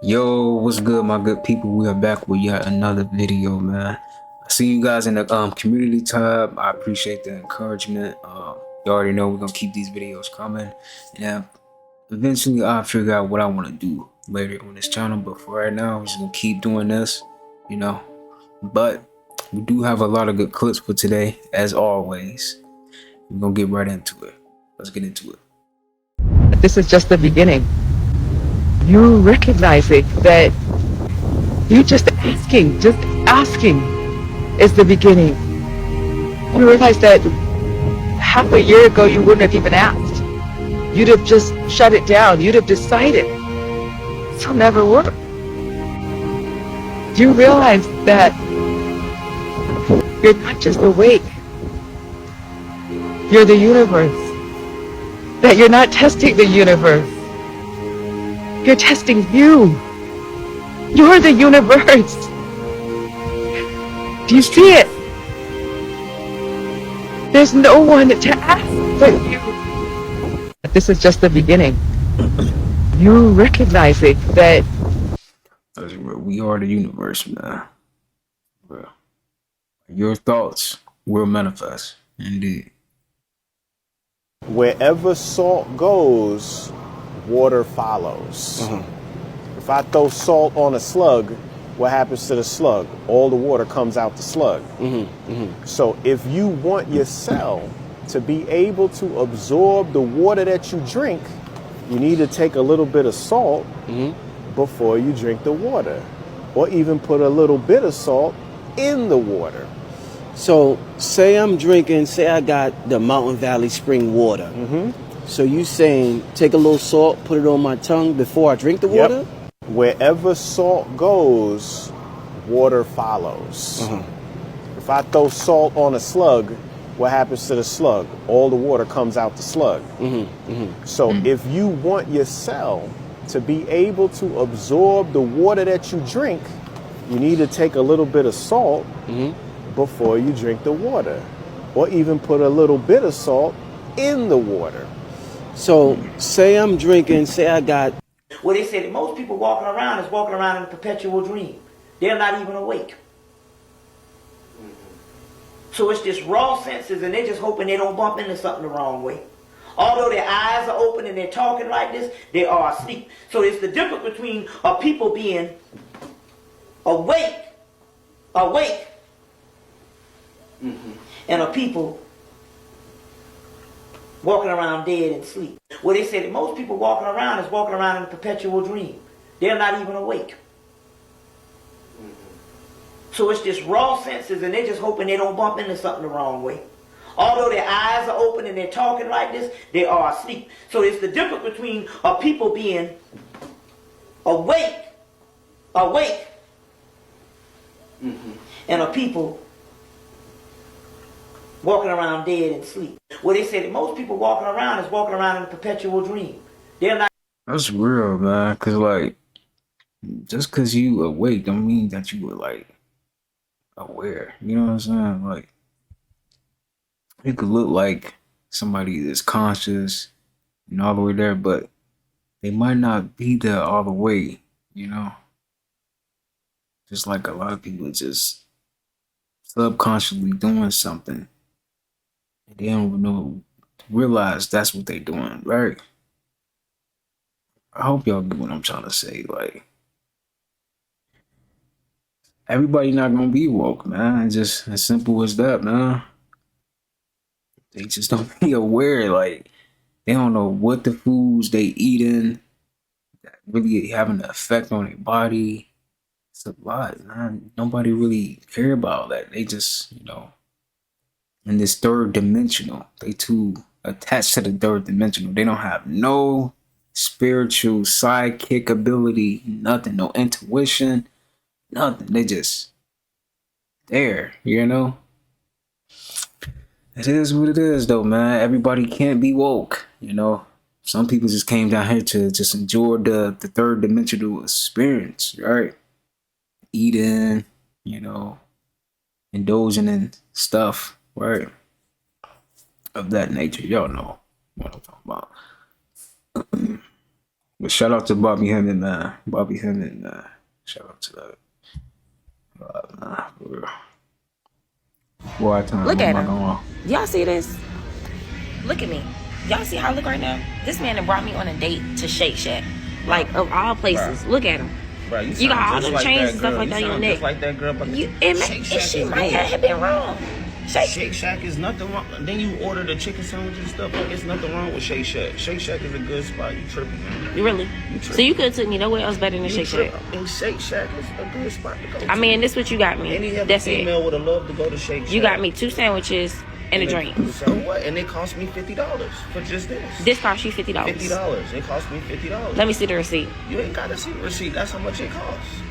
Yo, what's good, my good people? We are back with yet another video, man. I see you guys in the community tab. I appreciate the encouragement. You already know we're gonna keep these videos coming, and eventually I'll figure out what I want to do later on this channel. But for right now, we're just gonna keep doing this, you know. But we do have a lot of good clips for today, as always. We're gonna get right into it. Let's get into it. This is just the beginning. You recognizing that you just asking is the beginning. You realize that half a year ago you wouldn't have even asked. You'd have just shut it down. You'd have decided this will never work. Do you realize that you're not just awake? You're the universe. That you're not testing the universe. You're testing you. You're the universe. Do you see it? There's no one to ask but you. This is just the beginning. You recognizing that We are the universe, man. Bro. Your thoughts will manifest, indeed. Wherever salt goes, water follows. If I throw salt on a slug, what happens to the slug? All the water comes out the slug. So if you want your cell to be able to absorb the water that you drink, you need to take a little bit of salt before you drink the water, or even put a little bit of salt in the water. So say I'm drinking, say I got the Mountain Valley spring water. So you saying take a little salt, put it on my tongue before I drink the water? Wherever salt goes, water follows. If I throw salt on a slug, what happens to the slug? All the water comes out the slug. So if you want your cell to be able to absorb the water that you drink, you need to take a little bit of salt before you drink the water, or even put a little bit of salt in the water. So say I'm drinking, say I got... Well, they say that most people walking around is walking around in a perpetual dream. They're not even awake. So it's just raw senses, and they're just hoping they don't bump into something the wrong way. Although their eyes are open and they're talking like this, they are asleep. So it's the difference between a people being awake, and a people walking around dead and sleep. Well, they say that most people walking around is walking around in a perpetual dream. They're not even awake. So it's just raw senses, and they're just hoping they don't bump into something the wrong way. Although their eyes are open and they're talking like this, they are asleep. So it's the difference between a people being awake, and a people walking around dead and sleep. Well, they say that most people walking around is walking around in a perpetual dream. They're not. That's real, man. Cause like, just cause you awake don't mean that you were like aware. You know what I'm saying? Like, it could look like somebody is conscious and all the way there, but they might not be there all the way. You know, just like a lot of people are just subconsciously doing something, and they don't even know, realize that's what they doing, right? I hope y'all get what I'm trying to say. Like, everybody not gonna be woke, man. It's just as simple as that, man. They just don't be aware. Like, they don't know what the foods they eating that really having an effect on their body. It's a lot, man. Nobody really care about that. They just, in this third dimensional. They too attached to the third dimensional. They don't have no spiritual sidekick ability, nothing, no intuition, nothing. They just there, It is what it is, though, man. Everybody can't be woke, Some people just came down here to just enjoy the third dimensional experience, right? Eating, indulging in stuff, right? Of that nature. Y'all know what I'm talking about. But shout out to Bobby Hemming, man. Bobby Hemming, man. Shout out to that. Nah, for real. Boy, time. Look What at am I him. going? Y'all see this? Look at me. Y'all see how I look right now? This man that brought me on a date to Shake Shack. Like, of all places. Look at him. Bro, You got all them chains and stuff like that on your neck. Just like that girl, but She might have been wrong. Shake Shack is nothing wrong. Then you order the chicken sandwiches and stuff. Like, it's nothing wrong with Shake Shack. Shake Shack is a good spot. You tripping, man. Really? So you could have took me nowhere else better than Shake Shack. And Shake Shack is a good spot to go to. I mean, this what you got me. Any other That's it. female would have loved to go to Shake Shack. You got me 2 sandwiches and a drink. So what? And it cost me $50 for just this. This cost you $50. $50. It cost me $50. Let me see the receipt. You ain't got to see the receipt. That's how much it costs.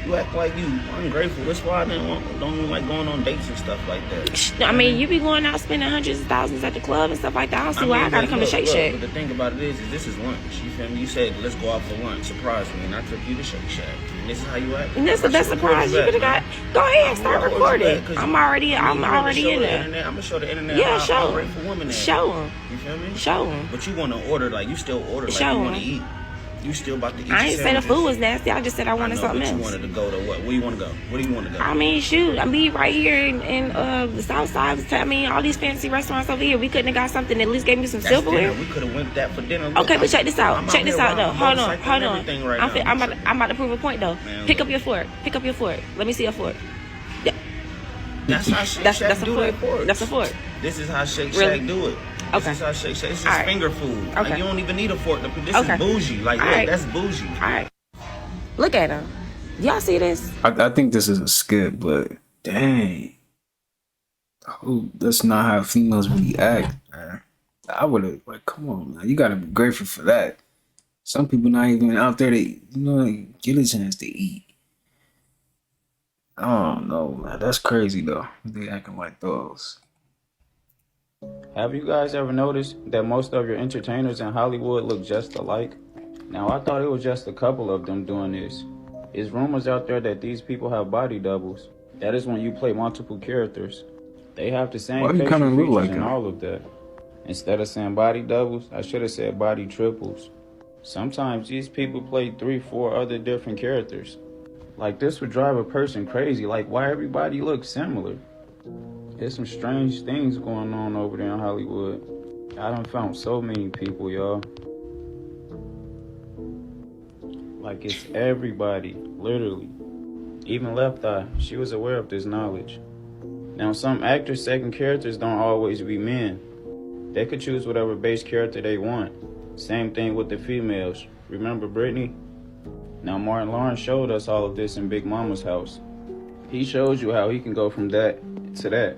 You act like you ungrateful. That's why I don't even like going on dates and stuff like that. I mean, you be going out spending hundreds of thousands at the club and stuff like that. I don't see why I gotta come to Shake Shack. But the thing about it is this is lunch. You feel me? You said, let's go out for lunch. Surprise me. And I took you to Shake Shack. And this is how you act. And that's the best surprise you could have got. Go ahead, start recording. I'm already in there. I'm gonna show the internet Yeah, how show ungrateful women are. Show them. You feel me? Show them. But you want to order like you still order like Show you want to 'em. eat. You still about to eat. I ain't say the food was nasty. I just said I wanted something You else. wanted to go to what? Where you want to go? Where do you want to go? I mean, shoot. I mean, right here in the South Side. I mean, all these fancy restaurants over here. We couldn't have got something that at least gave me some That's silverware. dinner. We could have went that for dinner. Okay, but check this out. Check this out, though. Hold on. Right I'm about to prove a point, though. Man, Pick up your fork. Pick up your fork. Let me see your fork. That's how Shake That's Shack a do fork. their forks. That's a fork. This is how Shake Really? Shack do it. Okay. This is how Shake Shack. This is All right. finger food. Okay. Like, you don't even need a fork. This Okay. is bougie. Like, All look, right. that's bougie. All right. Look at him. Y'all see this? I think this is a skit, but dang. Oh, that's not how females really act, man. I would have, like, come on, man. You gotta be grateful for that. Some people not even out there, get a chance to eat. I don't know, man. That's crazy, though. They acting like those. Have you guys ever noticed that most of your entertainers in Hollywood look just alike? Now, I thought it was just a couple of them doing this. It's rumors out there that these people have body doubles. That is when you play multiple characters. They have the same Why you facial kinda look features like and him? all of that. Instead of saying body doubles, I should have said body triples. Sometimes these people play 3-4 other different characters. Like, this would drive a person crazy. Like, why everybody looks similar? There's some strange things going on over there in Hollywood. I done found so many people, y'all. Like, it's everybody, literally. Even Left Eye, she was aware of this knowledge. Now, some actors' second characters don't always be men. They could choose whatever base character they want. Same thing with the females. Remember Brittany? Now, Martin Lawrence showed us all of this in Big Mama's house. He shows you how he can go from that to that.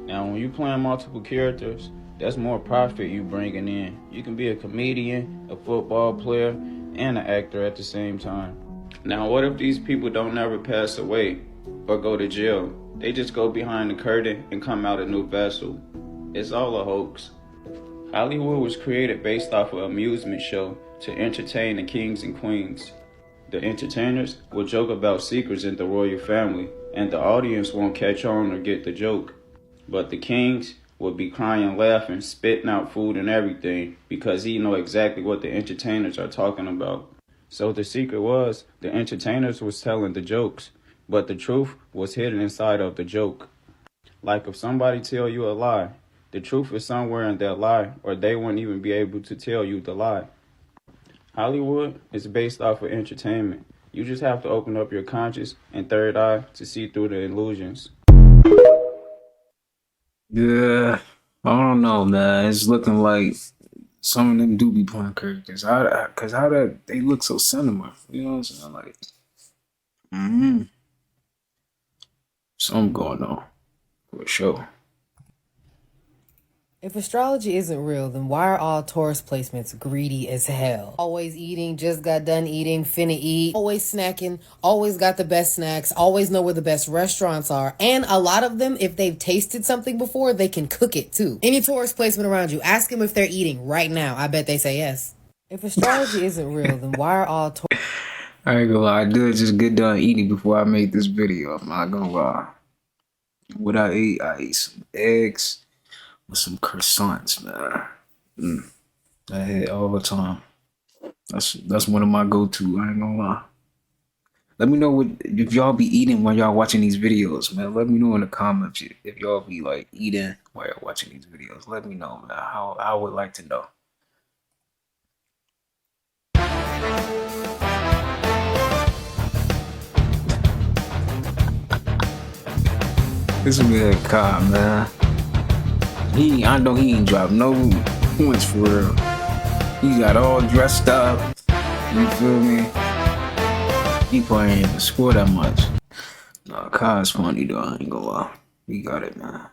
Now, when you playing multiple characters, that's more profit you bringing in. You can be a comedian, a football player, and an actor at the same time. Now, what if these people don't ever pass away or go to jail? They just go behind the curtain and come out a new vessel. It's all a hoax. Hollywood was created based off an amusement show to entertain the kings and queens. The entertainers will joke about secrets in the royal family, and the audience won't catch on or get the joke. But the kings will be crying, laughing, spitting out food and everything because he know exactly what the entertainers are talking about. So the secret was the entertainers was telling the jokes, but the truth was hidden inside of the joke. Like if somebody tell you a lie, the truth is somewhere in that lie, or they wouldn't even be able to tell you the lie. Hollywood is based off of entertainment. You just have to open up your conscious and third eye to see through the illusions. Yeah, I don't know, man. It's looking like some of them do be playing characters. Cause how that they look so cinema. You know what I'm saying? Like, something going on for sure. If astrology isn't real, then why are all Taurus placements greedy as hell? Always eating, just got done eating, finna eat, always snacking, always got the best snacks, always know where the best restaurants are. And a lot of them, if they've tasted something before, they can cook it too. Any Taurus placement around you, ask them if they're eating right now. I bet they say yes. If astrology isn't real, then why are all Taurus... I ain't gonna lie, I did just get done eating before I made this video. I'm not gonna lie. What I ate some eggs with some croissants, man. I had all the time. That's one of my go-to. I ain't gonna lie. Let me know what if y'all be eating while y'all watching these videos, man. Let me know in the comments if y'all be like eating while y'all watching these videos. Let me know, man. How I would like to know. This man cop, man. I know he ain't dropped no points for real. He got all dressed up. You feel me? He probably ain't even score that much. No, Kai's funny though. I ain't gonna lie. He got it, man.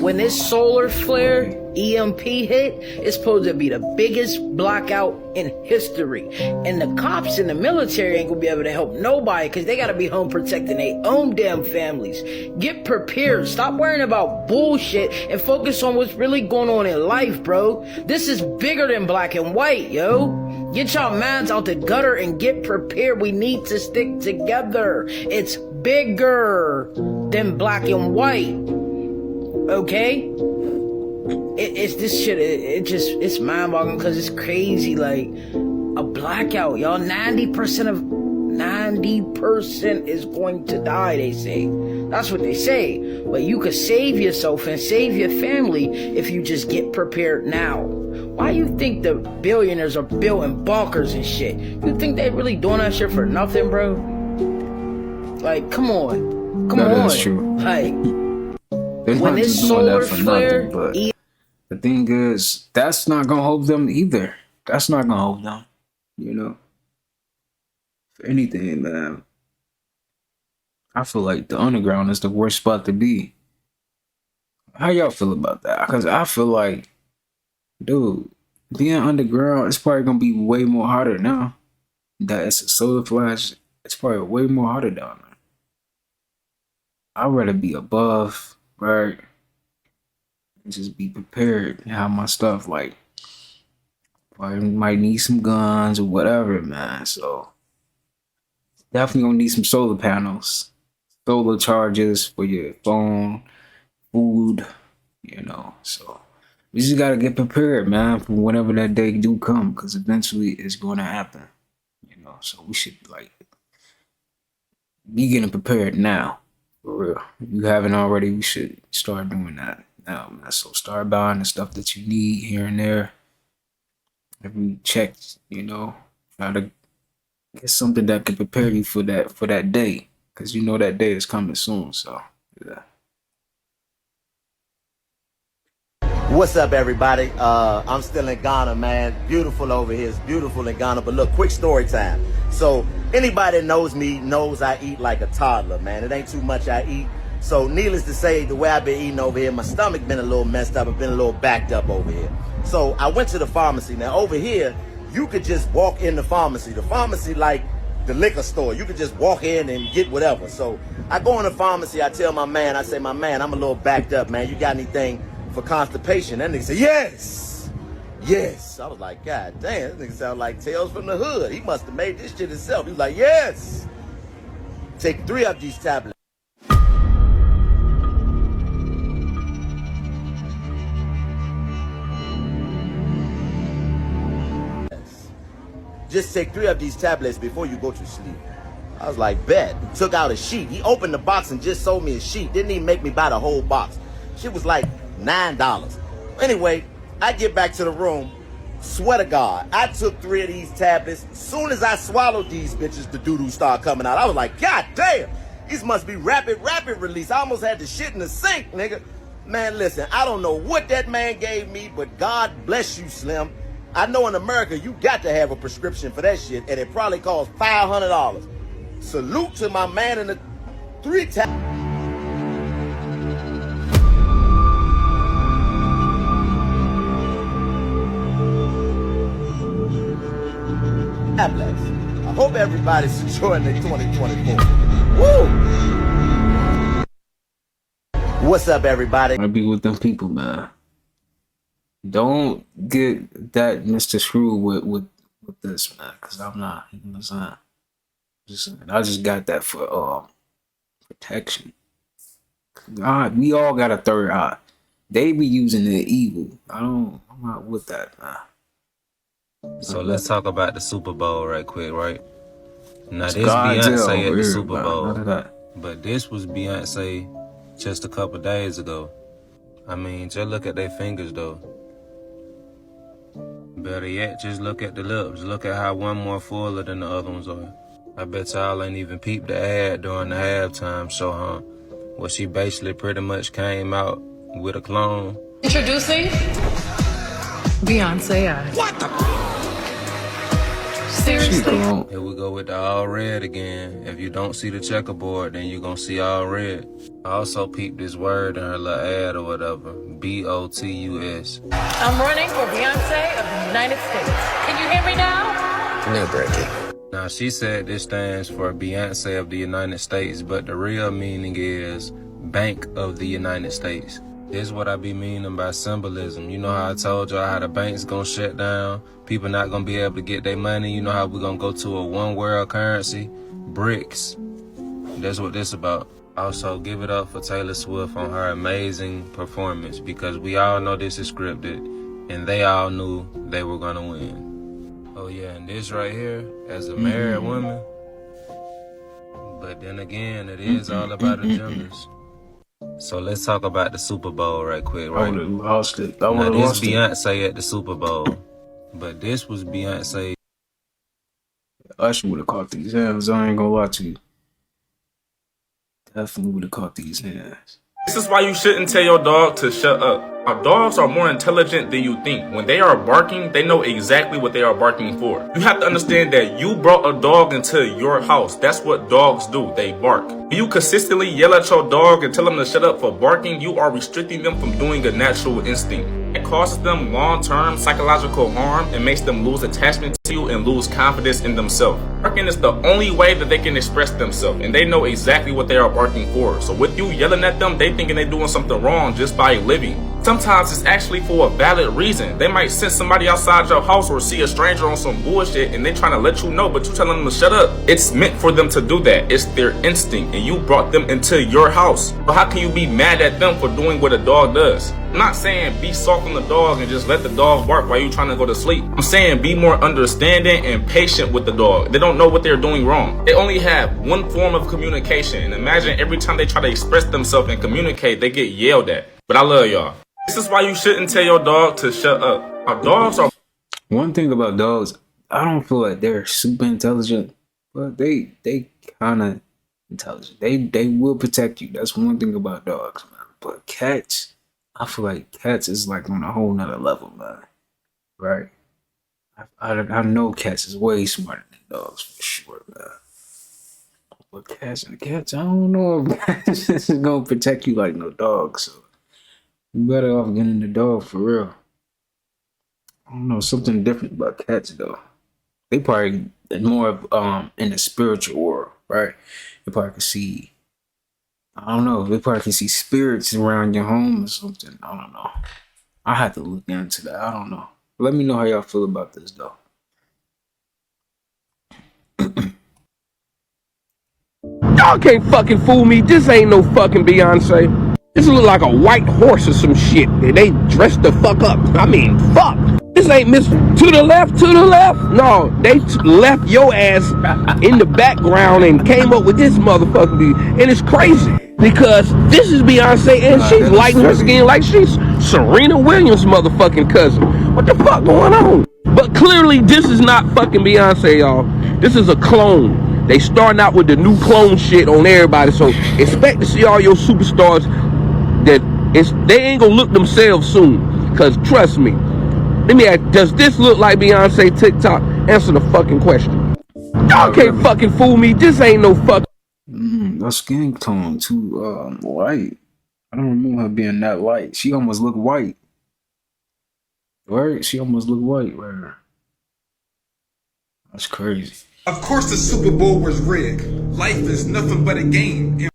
When this solar flare EMP hit, it's supposed to be the biggest blackout in history. And the cops and the military ain't gonna be able to help nobody because they gotta be home protecting their own damn families. Get prepared. Stop worrying about bullshit and focus on what's really going on in life, bro. This is bigger than black and white, yo. Get y'all minds out the gutter and get prepared. We need to stick together. It's bigger than black and white. Okay? It's this shit, it's mind-boggling because it's crazy. Like, a blackout, y'all. 90% is going to die, they say. That's what they say. But you could save yourself and save your family if you just get prepared now. Why you think the billionaires are building bunkers and shit? You think they really doing that shit for nothing, bro? Like, come on. Come on. That's true. Like, they're when not this just doing solar that for flare, nothing, but the thing is, that's not gonna hold them either. That's not gonna hold them, you know. For anything, man. I feel like the underground is the worst spot to be. How y'all feel about that? Because I feel like, dude, being underground, it's probably gonna be way more harder now. That it's a solar flash, it's probably way more harder down there. I'd rather be above, right? Just be prepared. Have my stuff like I might need some guns or whatever, man. So definitely gonna need some solar panels, solar chargers for your phone, food, you know. So we just gotta get prepared, man, for whenever that day do come, because eventually it's gonna happen. You know, so we should like be getting prepared now. For real. If you haven't already, we should start doing that now, man. So start buying the stuff that you need here and there. Every check, you know, try to get something that can prepare you for that day. Cause you know that day is coming soon. So yeah. What's up, everybody? I'm still in Ghana, man. Beautiful over here. It's beautiful in Ghana. But look, quick story time. So anybody that knows me knows I eat like a toddler, man. It ain't too much I eat. So needless to say, the way I've been eating over here, my stomach been a little messed up. I've been a little backed up over here. So I went to the pharmacy. Now over here, you could just walk in the pharmacy. The pharmacy like the liquor store. You could just walk in and get whatever. So I go in the pharmacy. I tell my man, I say, my man, I'm a little backed up, man. You got anything for constipation? That nigga said, yes, yes. I was like, God damn, this nigga sound like Tales from the Hood. He must have made this shit himself. He was like, yes. Take 3 of these tablets. Just take 3 of these tablets before you go to sleep. I was like, bet. He took out a sheet. He opened the box and just sold me a sheet. Didn't even make me buy the whole box. Shit was like $9. Anyway, I get back to the room. Swear to God, I took 3 of these tablets. Soon as I swallowed these bitches, the doo-doo started coming out. I was like, God damn, these must be rapid release. I almost had the shit in the sink, nigga. Man, listen, I don't know what that man gave me, but God bless you, Slim. I know in America, you got to have a prescription for that shit, and it probably costs $500. Salute to my man in the 3 tablets. I hope everybody's enjoying their 2024. Woo! What's up, everybody? I be with them people, man. Don't get that Mr. Screw with this, man, because I'm not. You know what I'm saying? I just got that for protection. God, we all got a third eye. They be using the evil. I'm not with that, man. So let's talk about the Super Bowl right quick, right? Now It's this Gawd Zell Beyonce at the here, Super man. Bowl, None of that. but this was Beyonce just a couple days ago. I mean, just look at their fingers though. Better yet, just look at the lips. Look at how one more fuller than the other ones are. I bet y'all ain't even peeped the ad during the halftime show, huh? Well, she basically pretty much came out with a clone. Introducing Beyonce. What the? Seriously? Here we go with the all red again. If you don't see the checkerboard, then you gonna see all red. I also peeped this word in her little ad or whatever. BOTUS. I'm running for Beyonce of the United States. Can you hear me now? No breaking. Now she said this stands for Beyonce of the United States, but the real meaning is Bank of the United States. This is what I be meaning by symbolism. You know how I told y'all how the bank's gonna shut down, people not gonna be able to get their money. You know how we gonna go to a one world currency, BRICS. That's what this about. Also, give it up for Taylor Swift on her amazing performance, because we all know this is scripted and they all knew they were gonna win. Oh yeah, and this right here, as a married woman, but then again, it is all about agendas. So let's talk about the Super Bowl right quick, right? I would've lost it. Now this Beyonce at the Super Bowl, but this was Beyonce. Usher would have caught these hands. I ain't gonna lie to you. Definitely would have caught these hands. This is why you shouldn't tell your dog to shut up. Our dogs are more intelligent than you think. When they are barking, they know exactly what they are barking for. You have to understand that you brought a dog into your house. That's what dogs do. They bark. When you consistently yell at your dog and tell them to shut up for barking, you are restricting them from doing a natural instinct. It causes them long-term psychological harm and makes them lose attachment to you and lose confidence in themselves. Barking is the only way that they can express themselves, and they know exactly what they are barking for. So with you yelling at them, they thinking they're doing something wrong just by living. Sometimes it's actually for a valid reason. They might send somebody outside your house or see a stranger on some bullshit and they trying to let you know, but you telling them to shut up. It's meant for them to do that. It's their instinct, and you brought them into your house. So how can you be mad at them for doing what a dog does? I'm not saying be soft on the dog and just let the dog bark while you trying to go to sleep. I'm saying be more understanding and patient with the dog. They don't know what they're doing wrong. They only have one form of communication, and imagine every time they try to express themselves and communicate, they get yelled at. But I love y'all. This is why you shouldn't tell your dog to shut up. Our dogs are... One thing about dogs, I don't feel like they're super intelligent, but they kind of intelligent. They will protect you. That's one thing about dogs, man. But cats, I feel like cats is like on a whole nother level, man. Right? I know cats is way smarter than dogs for sure, man. But cats, I don't know if cats is gonna protect you like no dog, so you better off getting the dog for real. I don't know, something different about cats though. They probably more in the spiritual world, right? They probably can see, I don't know, they probably can see spirits around your home or something. I don't know. I have to look into that. I don't know. Let me know how y'all feel about this though. Y'all can't fucking fool me. This ain't no fucking Beyonce. This look like a white horse or some shit. They dressed the fuck up. I mean, fuck. This ain't Miss to the left, to the left. No, they left your ass in the background and came up with this motherfucker. And it's crazy because this is Beyonce and she's lighting her skin like she's Serena Williams' motherfucking cousin. What the fuck going on? But clearly this is not fucking Beyonce, y'all. This is a clone. They starting out with the new clone shit on everybody. So expect to see all your superstars that they ain't gonna look themselves soon. Cause trust me, let me ask, does this look like Beyonce TikTok? Answer the fucking question. Y'all can't fucking fool me. This ain't no fucking. Her skin tone too light. I don't remember her being that light. She almost looked white. Right? She almost looked white, right? That's crazy. Of course the Super Bowl was rigged. Life is nothing but a game.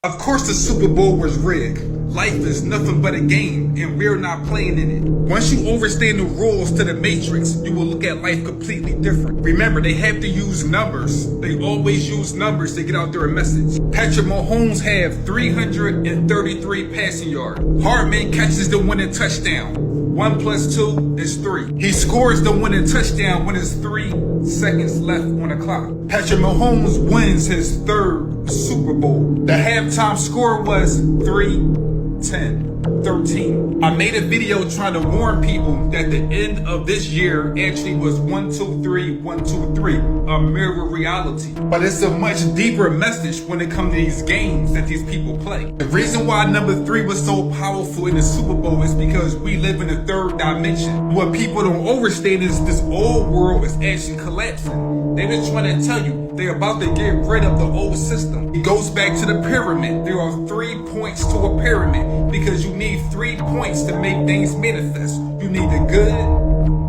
Of course the Super Bowl was rigged. Life is nothing but a game, and we're not playing in it. Once you understand the rules to the Matrix, you will look at life completely different. Remember, they have to use numbers. They always use numbers to get out their message. Patrick Mahomes have 333 passing yards. Hardman catches the winning touchdown. 1 plus 2 is 3. He scores the winning touchdown when there's 3 seconds left on the clock. Patrick Mahomes wins his 3rd Super Bowl. The halftime score was 3-10-13. I made a video trying to warn people that the end of this year actually was 1-2-3-1-2-3, a mirror reality. But it's a much deeper message when it comes to these games that these people play. The reason why number 3 was so powerful in the Super Bowl is because we live in a 3rd dimension. What people don't understand is this old world is actually collapsing. They've been trying to tell you they're about to get rid of the old system. It goes back to the pyramid. There are 3 points to a pyramid because you need 3 points to make things manifest. You need the good,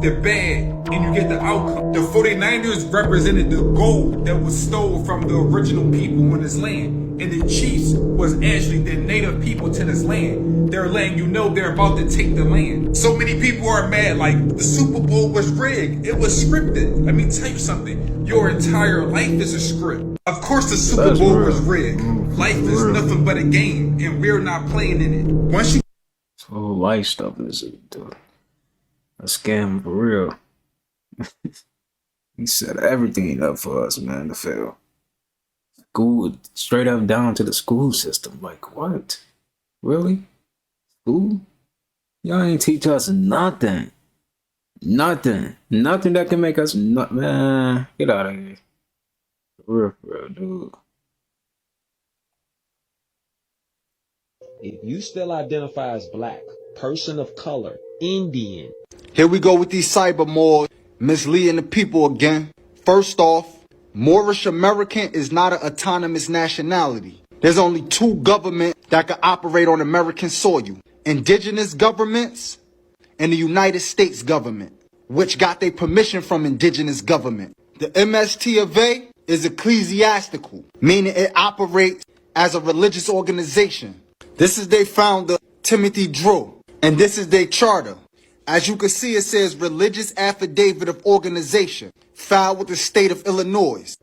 the bad, and you get the outcome. The 49ers represented the gold that was stolen from the original people in this land. And the Chiefs was actually the native people to this land. They're letting you know they're about to take the land. So many people are mad like the Super Bowl was rigged. It was scripted. Let me tell you something. Your entire life is a script. Of course the Super Bowl was rigged. Life is nothing but a game, and we're not playing in it. Once you This whole life stuff is a scam for real. He set everything up for us, man, to fail. School, straight up down to the school system. Like, what? Really? School? Y'all ain't teach us nothing. Nothing. Nothing that can make us man, get out of here. For real, dude. If you still identify as black, person of color, Indian. Here we go with these cyber mores, misleading the people again. First off, Moorish American is not an autonomous nationality. There's only 2 governments that can operate on American soil. Indigenous governments and the United States government, which got their permission from indigenous government. The MST of A is ecclesiastical, meaning it operates as a religious organization. This is their founder, Timothy Drew, and this is their charter. As you can see, it says Religious Affidavit of Organization, filed with the state of Illinois,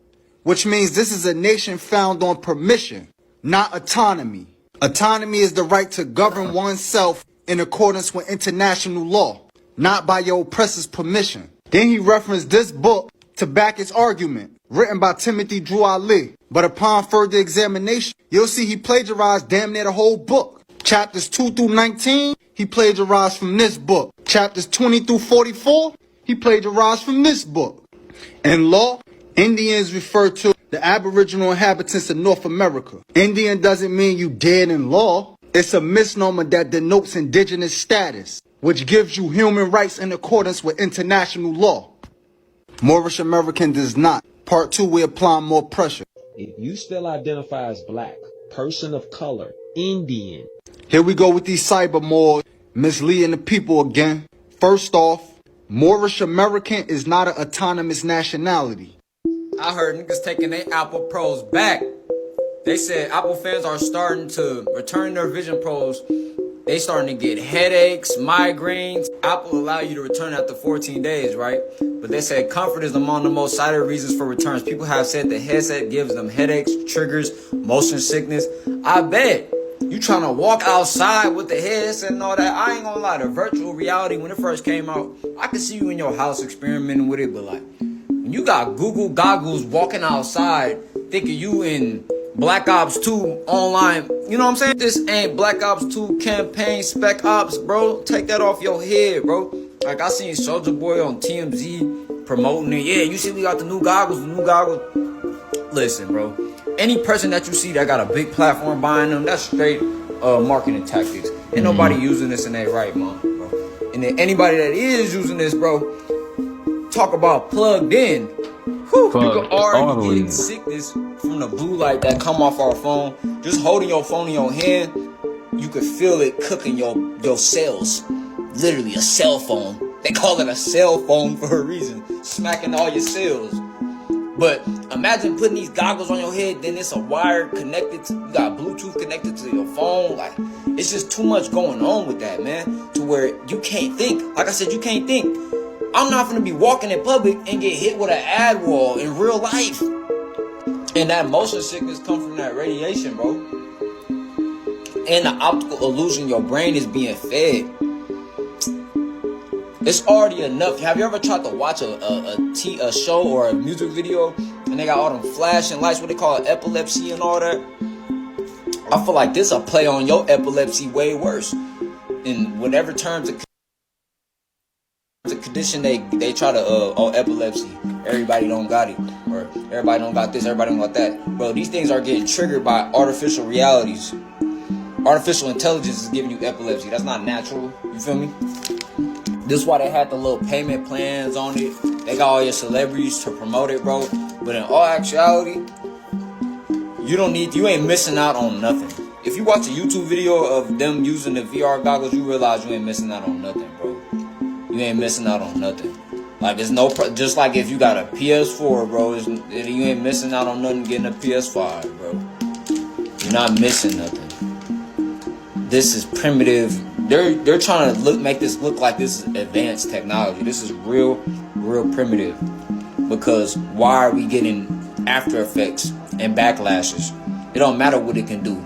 which means this is a nation found on permission, not autonomy. Autonomy is the right to govern oneself in accordance with international law, not by your oppressor's permission. Then he referenced this book to back his argument, written by Timothy Drew Ali. But upon further examination, you'll see he plagiarized damn near the whole book. Chapters 2 through 19, he plagiarized from this book. Chapters 20 through 44, he plagiarized from this book. In law, Indians refer to the Aboriginal inhabitants of North America. Indian doesn't mean you dead in law. It's a misnomer that denotes indigenous status, which gives you human rights in accordance with international law. Moorish American does not. Part 2, we apply more pressure. If you still identify as black, person of color, Indian. Here we go with these cyber mores, misleading the people again. First off, Moorish American is not an autonomous nationality. I heard niggas taking their Apple Pros back. They said Apple fans are starting to return their Vision Pros. They starting to get headaches, migraines. Apple allow you to return after 14 days, right? But they said comfort is among the most cited reasons for returns. People have said the headset gives them headaches, triggers, motion sickness. I bet. You trying to walk outside with the headset and all that. I ain't gonna lie, the virtual reality, when it first came out, I could see you in your house experimenting with it, but like, when you got Google goggles walking outside, thinking you in Black Ops 2 online, you know what I'm saying? This ain't Black Ops 2 campaign Spec Ops, bro. Take that off your head, bro. Like, I seen Soulja Boy on TMZ promoting it. Yeah, you see we got the new goggles, Listen, bro. Any person that you see that got a big platform behind them, that's straight marketing tactics. Ain't nobody using this in their right mind, bro. And then anybody that is using this, bro, talk about plugged in. Whew, you can already get sickness from the blue light that come off our phone. Just holding your phone in your hand, you can feel it cooking your cells. Literally a cell phone. They call it a cell phone for a reason. Smacking all your cells. But imagine putting these goggles on your head, then it's a wire connected to, you got Bluetooth connected to your phone. Like, it's just too much going on with that, man, to where you can't think. Like I said, you can't think. I'm not gonna be walking in public and get hit with an ad wall in real life. And that motion sickness comes from that radiation, bro. And the optical illusion your brain is being fed. It's already enough. Have you ever tried to watch a show or a music video and they got all them flashing lights, what they call epilepsy and all that? I feel like this will play on your epilepsy way worse. In whatever terms of the condition they try to epilepsy. Everybody don't got it, or everybody don't got this, everybody don't got that. Bro, these things are getting triggered by artificial realities. Artificial intelligence is giving you epilepsy. That's not natural. You feel me? This is why they had the little payment plans on it. They got all your celebrities to promote it, bro. But in all actuality, you ain't missing out on nothing. If you watch a YouTube video of them using the VR goggles, you realize you ain't missing out on nothing, bro. You ain't missing out on nothing. Like, there's no, just like if you got a PS4, bro, you ain't missing out on nothing getting a PS5, bro. You're not missing nothing. This is primitive. They're trying to make this look like this is advanced technology. This is real primitive. Because why are we getting After Effects and backlashes? It don't matter what it can do.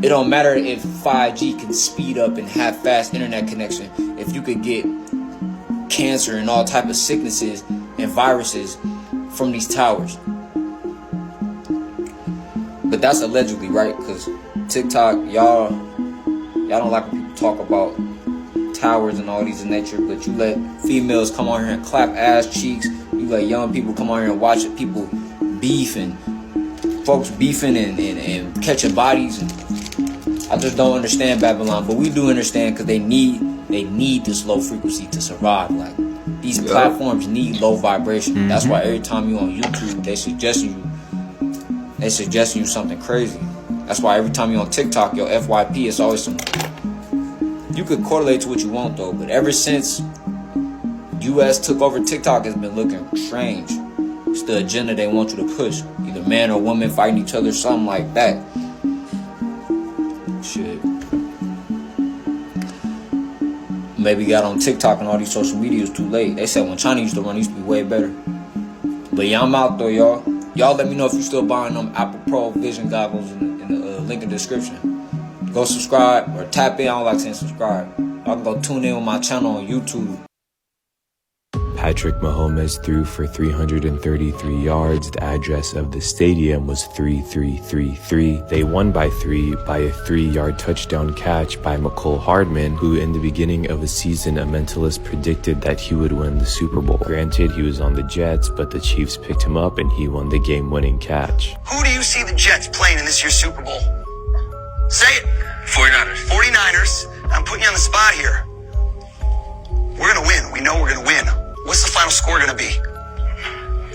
It don't matter if 5G can speed up and have fast internet connection. If you could get cancer and all type of sicknesses and viruses from these towers. But that's allegedly, right? Because TikTok, y'all don't like when people talk about towers and all these in nature, but you let females come on here and clap ass cheeks. You let young people come on here and watch people beef and folks beefing and catching bodies. And I just don't understand Babylon, but we do understand because they need this low frequency to survive. Like, these platforms need low vibration. Mm-hmm. That's why every time you on YouTube, they suggesting you something crazy. That's why every time you on TikTok, your FYP is always some. You could correlate to what you want though, but ever since US took over TikTok, it's been looking strange. It's the agenda they want you to push. Either man or woman fighting each other, something like that. Shit. Maybe got on TikTok and all these social medias too late. They said when China used to run, it used to be way better. But yeah, I'm out though, y'all. Y'all let me know if you still buying them Apple Pro Vision goggles in the link in the description. Go subscribe or tap in. I don't like saying subscribe. Y'all can go tune in with my channel on YouTube. Patrick Mahomes threw for 333 yards. The address of the stadium was 3333. They won by 3 by a 3-yard touchdown catch by McCole Hardman, who in the beginning of the season, a mentalist predicted that he would win the Super Bowl. Granted, he was on the Jets, but the Chiefs picked him up and he won the game-winning catch. Who do you see the Jets playing in this year's Super Bowl? Say it. 49ers. 49ers. I'm putting you on the spot here. We're going to win. We know we're going to win. What's the final score going to be?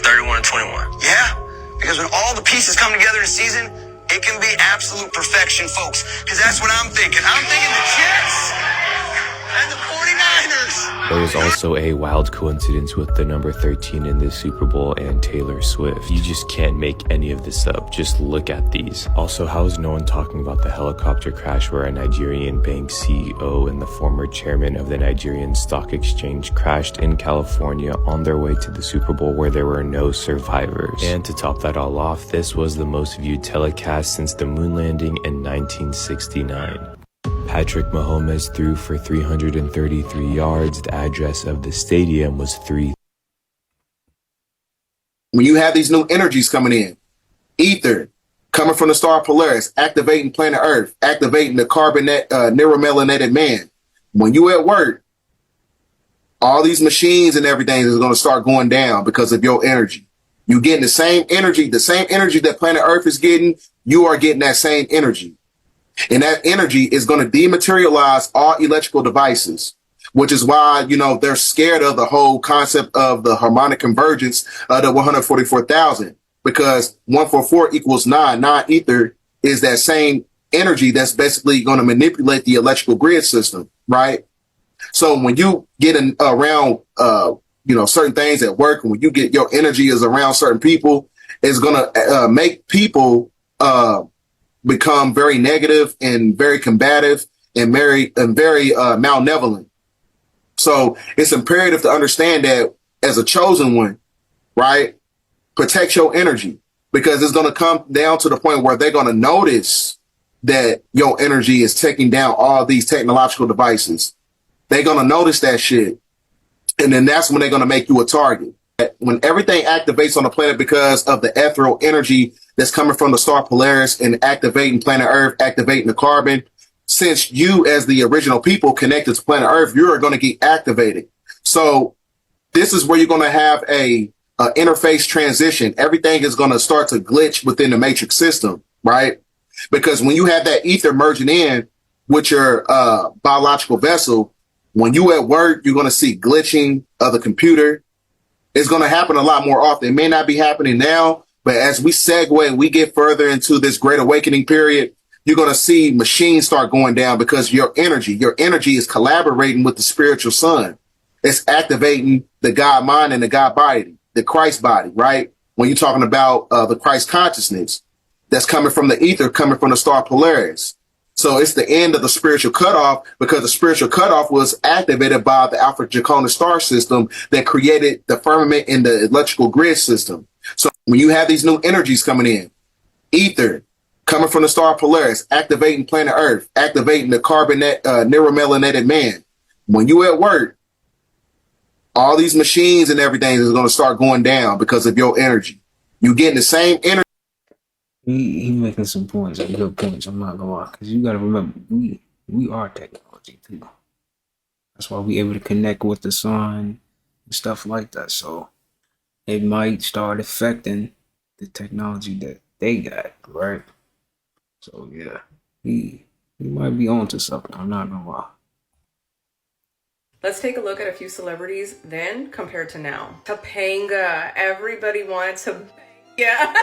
31-21. Yeah, because when all the pieces come together in a season, it can be absolute perfection, folks. Because that's what I'm thinking. I'm thinking the Jets and the 49ers. There was also a wild coincidence with the number 13 in the Super Bowl and Taylor Swift. You just can't make any of this up. Just look at these. Also, how is no one talking about the helicopter crash where a Nigerian bank CEO and the former chairman of the Nigerian Stock Exchange crashed in California on their way to the Super Bowl where there were no survivors? And to top that all off, this was the most viewed telecast since the moon landing in 1969. Patrick Mahomes threw for 333 yards. The address of the stadium was 3. When you have these new energies coming in, ether coming from the star Polaris, activating planet Earth, activating the neuromelanated man. When you at work, all these machines and everything is going to start going down because of your energy. You're getting the same energy that planet Earth is getting. You are getting that same energy. And that energy is going to dematerialize all electrical devices, which is why, they're scared of the whole concept of the harmonic convergence of the 144,000, because 144 equals 9. 9 ether is that same energy that's basically going to manipulate the electrical grid system, right? So when you get around, certain things at work, and when you get your energy is around certain people, it's going to make people become very negative and very combative and very malevolent. So it's imperative to understand that as a chosen one, right? Protect your energy, because it's going to come down to the point where they're going to notice that your energy is taking down all these technological devices. They're going to notice that shit. And then that's when they're going to make you a target. When everything activates on the planet because of the ethereal energy that's coming from the star Polaris and activating planet Earth, activating the carbon, since you as the original people connected to planet Earth, you are going to get activated. So this is where you're going to have a interface transition. Everything is going to start to glitch within the matrix system, right? Because when you have that ether merging in with your biological vessel, when you at work, you're going to see glitching of the computer. It's going to happen a lot more often. It may not be happening now, but as we segue and we get further into this great awakening period, you're going to see machines start going down because your energy is collaborating with the spiritual sun. It's activating the God mind and the God body, the Christ body, right? When you're talking about the Christ consciousness that's coming from the ether, coming from the star Polaris. So it's the end of the spiritual cutoff because the spiritual cutoff was activated by the Alpha Dracona star system that created the firmament in the electrical grid system. So when you have these new energies coming in, ether coming from the star Polaris, activating planet Earth, activating the neuromelanated man. When you at work, all these machines and everything is going to start going down because of your energy. You getting the same energy. He making some points, some good points. I'm not gonna lie, because you gotta remember, we are technology too. That's why we able to connect with the sun and stuff like that. So it might start affecting the technology that they got, right? So yeah, he might be onto something. I'm not gonna lie. Let's take a look at a few celebrities then compared to now. Topanga, everybody wanted to, yeah.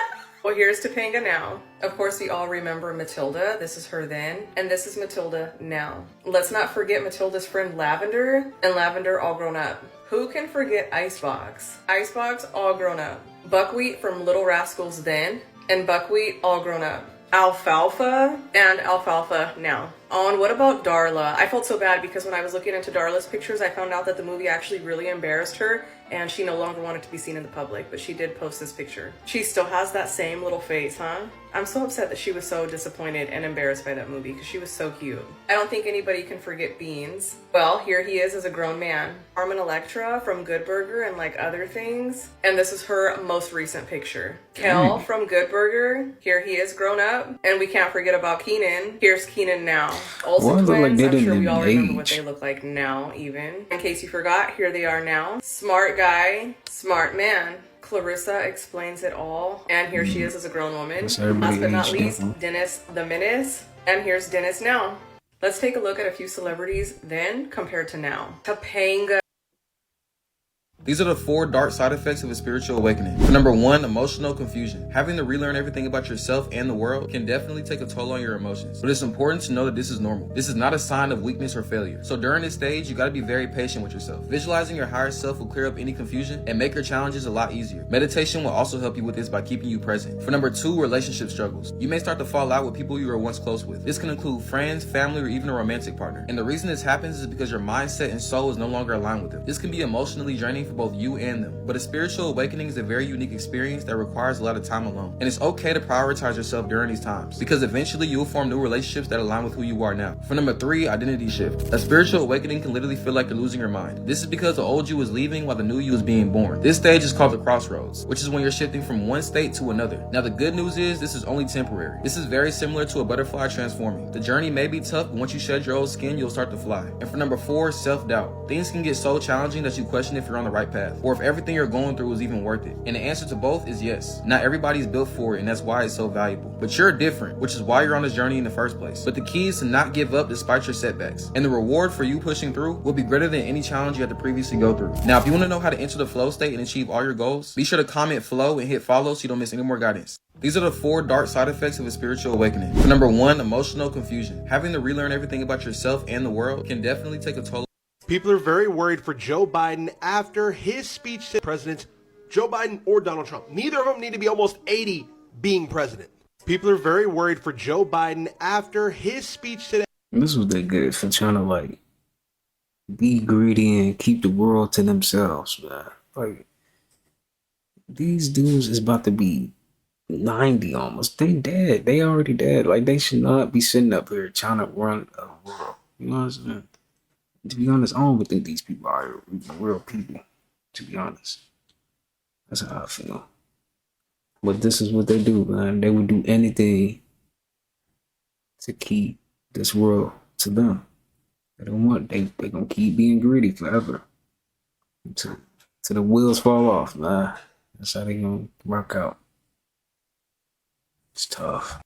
Well, here's Topanga now. Of course, we all remember Matilda. This is her then, and this is Matilda now. Let's not forget Matilda's friend Lavender, and Lavender all grown up. Who can forget Icebox? Icebox all grown up. Buckwheat from Little Rascals then, and Buckwheat all grown up. Alfalfa and Alfalfa now. Oh, and what about Darla? I felt so bad because when I was looking into Darla's pictures, I found out that the movie actually really embarrassed her and she no longer wanted to be seen in the public, but she did post this picture. She still has that same little face, huh? I'm so upset that she was so disappointed and embarrassed by that movie because she was so cute. I don't think anybody can forget Beans. Well, here he is as a grown man. Carmen Electra from Good Burger and like other things. And this is her most recent picture. Kel from Good Burger. Here he is grown up. And we can't forget about Keenan. Here's Keenan now. Olsen twins, I'm sure we all remember what they look like now even. In case you forgot, here they are now. Smart guy, smart man. Clarissa explains it all. And here she is as a grown woman. Last but not least, Dennis the Menace. And here's Dennis now. Let's take a look at a few celebrities then compared to now. Topanga. These are the 4 dark side effects of a spiritual awakening. For number 1, emotional confusion. Having to relearn everything about yourself and the world can definitely take a toll on your emotions. But it's important to know that this is normal. This is not a sign of weakness or failure. So during this stage, you gotta be very patient with yourself. Visualizing your higher self will clear up any confusion and make your challenges a lot easier. Meditation will also help you with this by keeping you present. For number 2, relationship struggles. You may start to fall out with people you were once close with. This can include friends, family, or even a romantic partner. And the reason this happens is because your mindset and soul is no longer aligned with them. This can be emotionally draining for both you and them. But a spiritual awakening is a very unique experience that requires a lot of time alone. And it's okay to prioritize yourself during these times because eventually you'll form new relationships that align with who you are now. For number 3, identity shift. A spiritual awakening can literally feel like you're losing your mind. This is because the old you is leaving while the new you is being born. This stage is called the crossroads, which is when you're shifting from one state to another. Now the good news is this is only temporary. This is very similar to a butterfly transforming. The journey may be tough, but once you shed your old skin, you'll start to fly. And for number 4, self-doubt. Things can get so challenging that you question if you're on the right path, or if everything you're going through is even worth it. And the answer to both is yes. Not everybody's built for it, and that's why it's so valuable. But you're different, which is why you're on this journey in the first place. But the key is to not give up despite your setbacks. And the reward for you pushing through will be greater than any challenge you had to previously go through. Now, if you want to know how to enter the flow state and achieve all your goals, be sure to comment flow and hit follow so you don't miss any more guidance. These are the 4 dark side effects of a spiritual awakening. For number 1, emotional confusion. Having to relearn everything about yourself and the world can definitely take a toll. People are very worried for Joe Biden after his speech to presidents, Joe Biden or Donald Trump. Neither of them need to be almost 80 being president. People are very worried for Joe Biden after his speech today. This was that good for trying to like be greedy and keep the world to themselves, man. Like these dudes is about to be 90 almost. They dead. They already dead. Like they should not be sitting up here trying to run a world. You know what I'm saying? To be honest, I don't even think these people are real people. To be honest, that's how I feel. But this is what they do, man. They would do anything to keep this world to them. They don't want. They gonna keep being greedy forever until the wheels fall off, man. That's how they gonna work out. It's tough.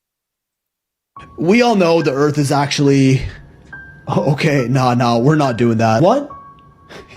We all know the Earth is actually... Okay, no, we're not doing that. What?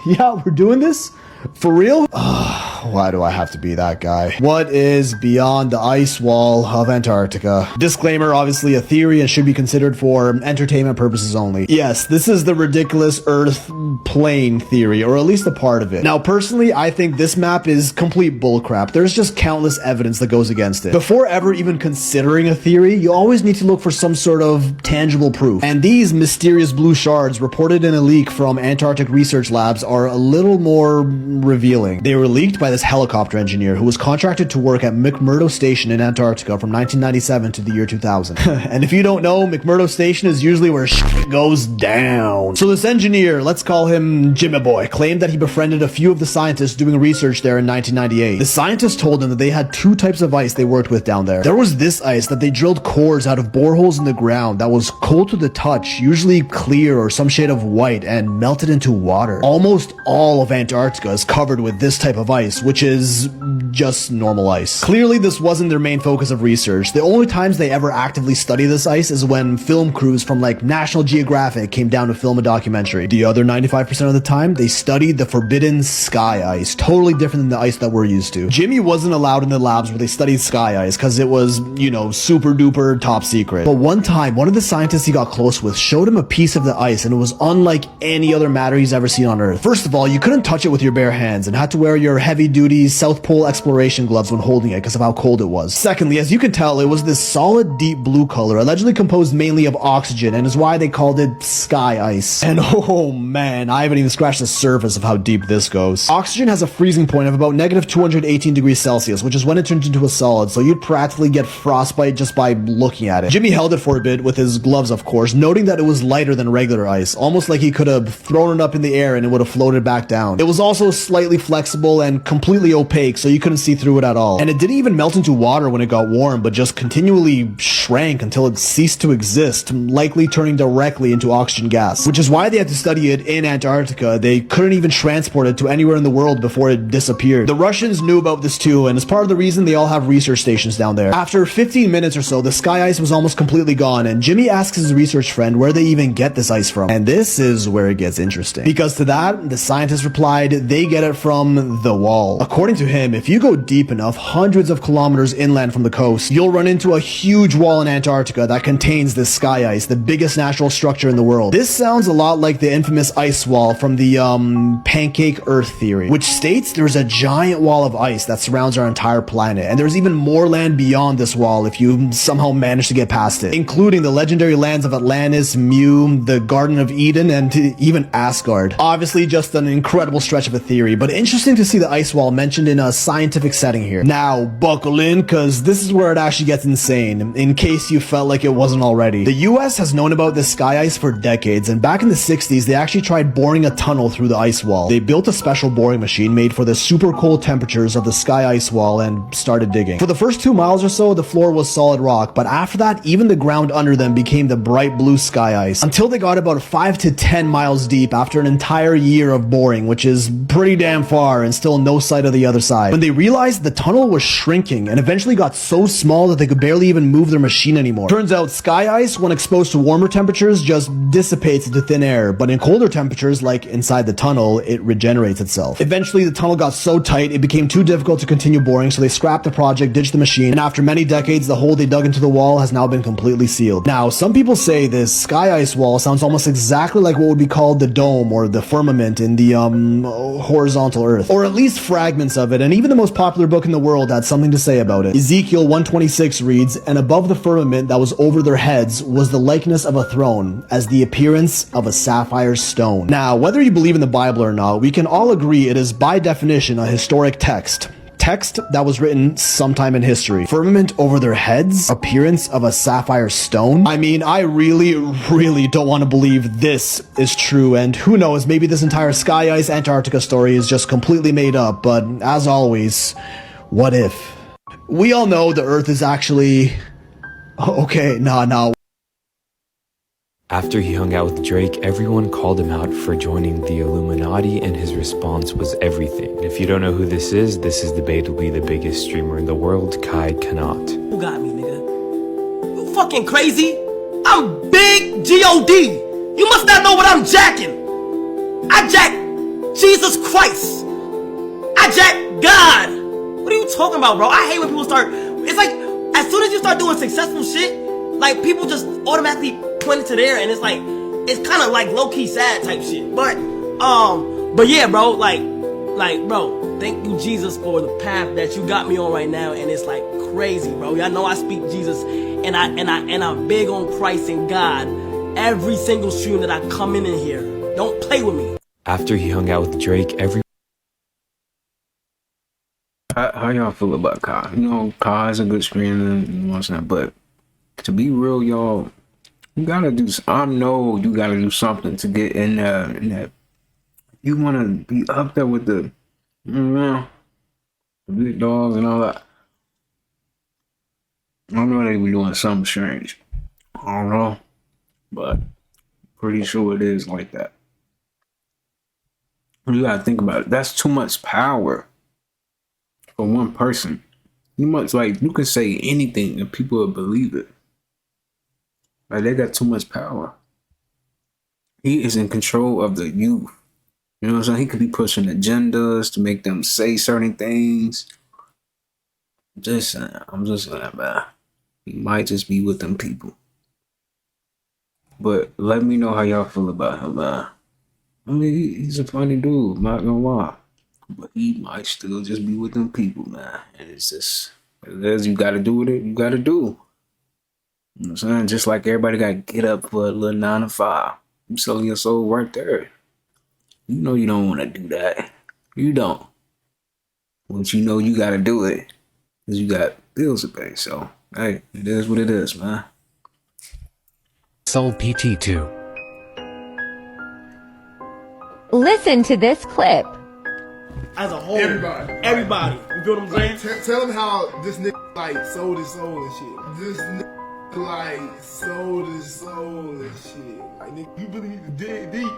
Yeah, we're doing this? For real? Why do I have to be that guy? What is beyond the ice wall of Antarctica? Disclaimer, obviously a theory and should be considered for entertainment purposes only. Yes, this is the ridiculous Earth plane theory, or at least a part of it. Now, personally, I think this map is complete bullcrap. There's just countless evidence that goes against it. Before ever even considering a theory, you always need to look for some sort of tangible proof. And these mysterious blue shards reported in a leak from Antarctic research labs are a little more revealing. They were leaked by this helicopter engineer who was contracted to work at McMurdo Station in Antarctica from 1997 to the year 2000. And if you don't know, McMurdo Station is usually where shit goes down. So this engineer, let's call him Jimmy Boy, claimed that he befriended a few of the scientists doing research there in 1998. The scientists told him that they had two types of ice they worked with down there. There was this ice that they drilled cores out of boreholes in the ground that was cold to the touch, usually clear or some shade of white, and melted into water. Almost all of Antarctica is covered with this type of ice, which is just normal ice. Clearly, this wasn't their main focus of research. The only times they ever actively study this ice is when film crews from like National Geographic came down to film a documentary. The other 95% of the time, they studied the forbidden sky ice, totally different than the ice that we're used to. Jimmy wasn't allowed in the labs where they studied sky ice because it was, you know, super duper top secret. But one time, one of the scientists he got close with showed him a piece of the ice, and it was unlike any other matter he's ever seen on Earth. First of all, you couldn't touch it with your bare hands and had to wear your heavy-duty South Pole exploration gloves when holding it because of how cold it was. Secondly, as you can tell, it was this solid deep blue color, allegedly composed mainly of oxygen, and is why they called it sky ice. And oh man, I haven't even scratched the surface of how deep this goes. Oxygen has a freezing point of about negative 218 degrees Celsius, which is when it turns into a solid, so you'd practically get frostbite just by looking at it. Jimmy held it for a bit with his gloves, of course, noting that it was lighter than regular ice, almost like he could have thrown it up in the air and it would have floated back down. It was also slightly flexible and completely opaque, so you couldn't see through it at all. And it didn't even melt into water when it got warm, but just continually shrank until it ceased to exist, likely turning directly into oxygen gas, which is why they had to study it in Antarctica. They couldn't even transport it to anywhere in the world before it disappeared. The Russians knew about this too, and it's part of the reason they all have research stations down there. After 15 minutes or so, the sky ice was almost completely gone, and Jimmy asks his research friend where they even get this ice from. And this is where it gets interesting, because to that, the scientist replied, they get it from the wall. According to him, if you go deep enough, hundreds of kilometers inland from the coast, you'll run into a huge wall in Antarctica that contains this sky ice, the biggest natural structure in the world. This sounds a lot like the infamous ice wall from the pancake Earth theory, which states there's a giant wall of ice that surrounds our entire planet, and there's even more land beyond this wall if you somehow manage to get past it, including the legendary lands of Atlantis, Mu, the Garden of Eden, and even Asgard. Obviously just an incredible stretch of a theory, but interesting to see the ice wall mentioned in a scientific setting here. Now, buckle in, cause this is where it actually gets insane, in case you felt like it wasn't already. The US has known about this sky ice for decades, and back in the 60s, they actually tried boring a tunnel through the ice wall. They built a special boring machine made for the super cold temperatures of the sky ice wall and started digging. For the first 2 miles or so, the floor was solid rock, but after that, even the ground under them became the bright blue sky ice, until they got about 5 to 10 miles deep after an entire year of boring, which is pretty damn far and still no sight of the other side. When they realized the tunnel was shrinking and eventually got so small that they could barely even move their machine anymore. Turns out sky ice, when exposed to warmer temperatures, just dissipates into thin air, but in colder temperatures, like inside the tunnel, it regenerates itself. Eventually, the tunnel got so tight it became too difficult to continue boring, so they scrapped the project, ditched the machine, and after many decades, the hole they dug into the wall has now been completely sealed. Now, some people say this sky ice wall sounds almost exactly like what would be called the dome or the firmament in the horizontal earth, or at least fragments of it, and even the most popular book in the world had something to say about it. Ezekiel 1:26 reads, "And above the firmament that was over their heads was the likeness of a throne, as the appearance of a sapphire stone." Now, whether you believe in the Bible or not, we can all agree it is by definition a historic text. Text that was written sometime in history. Firmament over their heads. Appearance of a sapphire stone. I mean, I really don't want to believe this is true, and who knows, maybe this entire Sky Ice Antarctica story is just completely made up, but as always, what if? We all know the Earth is actually... Okay, nah. After he hung out with Drake, everyone called him out for joining the Illuminati, and his response was everything. And if you don't know who this is debatably the biggest streamer in the world, Kai Cenat. Who got me, nigga? You fucking crazy? I'm big G.O.D. You must not know what I'm jacking. I jack Jesus Christ. I jack God. What are you talking about, bro? I hate when people start... It's like, as soon as you start doing successful shit, like, people just automatically point it to there, and it's like, it's kind of like low-key sad type shit. But yeah, bro, like, bro, thank you, Jesus, for the path that you got me on right now, and it's like crazy, bro. Y'all know I speak Jesus, and I'm big on Christ and God. Every single stream that I come in here, don't play with me. After he hung out with Drake, How y'all feel about Kai? You know, Kai is a good streamer, you know what I'm saying? But to be real, y'all, you gotta do. I know you gotta do something to get in that. You wanna be up there with the big dogs and all that. I know they be doing something strange. I don't know, but pretty sure it is like that. You gotta think about it. That's too much power for one person. You can say anything and people will believe it. Like, they got too much power. He is in control of the youth. You know what I'm saying? He could be pushing agendas to make them say certain things. I'm just saying, man. He might just be with them people. But let me know how y'all feel about him, man. I mean, he's a funny dude, not gonna lie. But he might still just be with them people, man. And it's just, as you gotta do with it, you gotta do. You know what I'm saying? Just like everybody got to get up for a little 9 to 5. You selling your soul right there. You know you don't want to do that. You don't. But you know you got to do it. Because you got bills to pay. So, hey, it is what it is, man. Soul PT2. Listen to this clip. As a whole. Everybody. You feel what I'm saying? Tell him how this nigga, like, sold his soul and shit. This nigga, like, sold his soul and shit. Like, nigga, you really need to dig deep.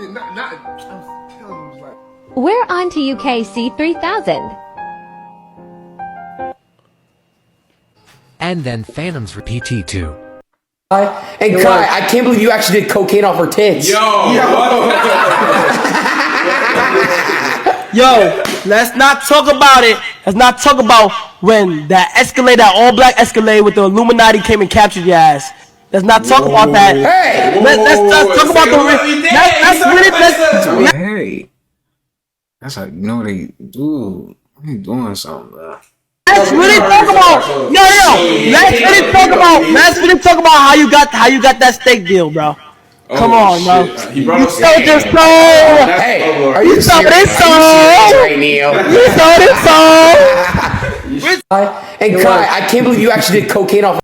And I'm telling him, like... We're on to UKC 3000. And then Phantoms for PT2. Hey, Kai, I can't believe you actually did cocaine off her tits. Yo, let's not talk about it. Let's not talk about when that Escalade, that all-black Escalade with the Illuminati came and captured your ass. Let's not talk about that. Hey! Let's talk about the... Hey! That's like, you know, they doing something, man. Let's really talk about... Let's really talk about how you got that steak deal, bro. Come on, bro. You sold your soul. Hey, you sold his soul. You sold his soul. Hey, Kai, I can't believe you actually did cocaine off.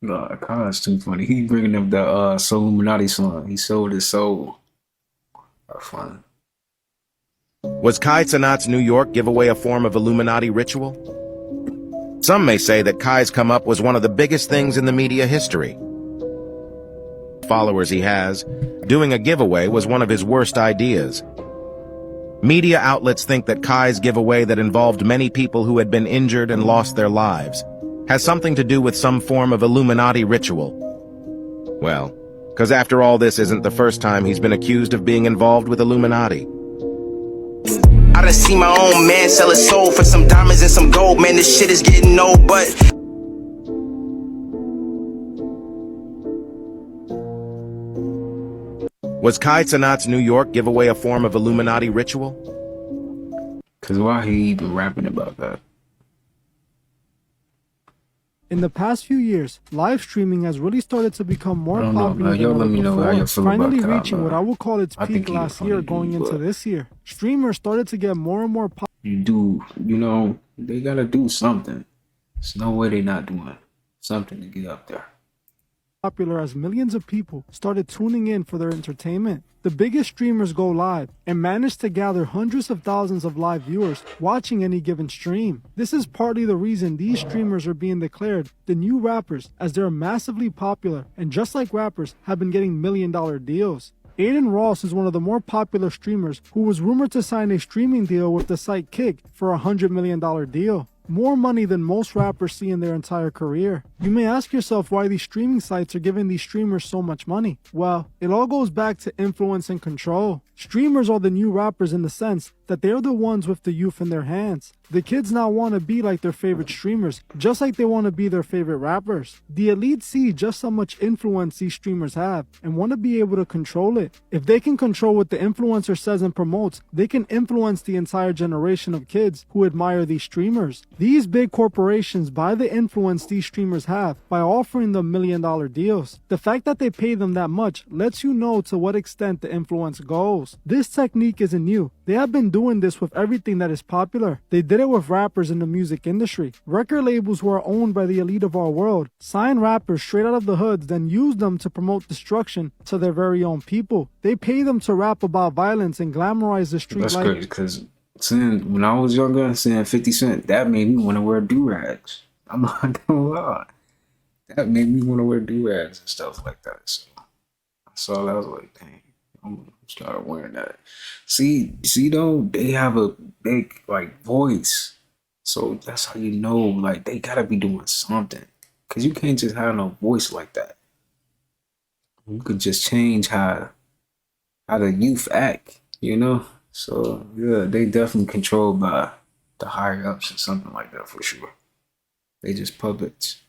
Nah, Kai's too funny. He bringing up the Illuminati song. He sold his soul. That's funny. Was Kai Cenat's New York giveaway a form of Illuminati ritual? Some may say that Kai's come up was one of the biggest things in the media history. Followers he has, doing a giveaway was one of his worst ideas. Media outlets think that Kai's giveaway that involved many people who had been injured and lost their lives has something to do with some form of Illuminati ritual. Well, because after all, this isn't the first time he's been accused of being involved with Illuminati. I done seen my own man sell his soul for some diamonds and some gold. Man, this shit is getting old, but... Was Kai Cenat's New York giveaway a form of Illuminati ritual? Because why he even rapping about that? In the past few years, live streaming has really started to become more popular than ever before. It's finally reaching what I would call its peak last year going into this year. Streamers started to get more and more popular. You They gotta do something. There's no way they not doing something to get up there. Popular as millions of people started tuning in for their entertainment. The biggest streamers go live and manage to gather hundreds of thousands of live viewers watching any given stream. This is partly the reason these streamers are being declared the new rappers, as they're massively popular and just like rappers have been getting $1 million deals. Aiden Ross is one of the more popular streamers who was rumored to sign a streaming deal with the site Kick for a $100 million deal. More money than most rappers see in their entire career. You may ask yourself why these streaming sites are giving these streamers so much money. Well, it all goes back to influence and control. Streamers are the new rappers in the sense that they're the ones with the youth in their hands. The kids now want to be like their favorite streamers, just like they want to be their favorite rappers. The elite see just how much influence these streamers have and want to be able to control it. If they can control what the influencer says and promotes, they can influence the entire generation of kids who admire these streamers. These big corporations buy the influence these streamers have by offering them $1 million deals. The fact that they pay them that much lets you know to what extent the influence goes. This technique isn't new. They have been doing this with everything that is popular. They did it with rappers in the music industry. Record labels who are owned by the elite of our world sign rappers straight out of the hoods, then use them to promote destruction to their very own people. They pay them to rap about violence and glamorize the street life. That's crazy, because when I was younger, seeing 50 Cent, that made me want to wear do-rags. I'm not gonna lie. That made me want to wear do-rags and stuff like that. So I saw that, I was like, dang, I'm gonna start wearing that. See though, they have a big like voice. So that's how you know, like, they gotta be doing something. Cause you can't just have no voice like that. You could just change how the youth act, you know? So yeah, they definitely controlled by the higher ups or something like that for sure. They just puppets.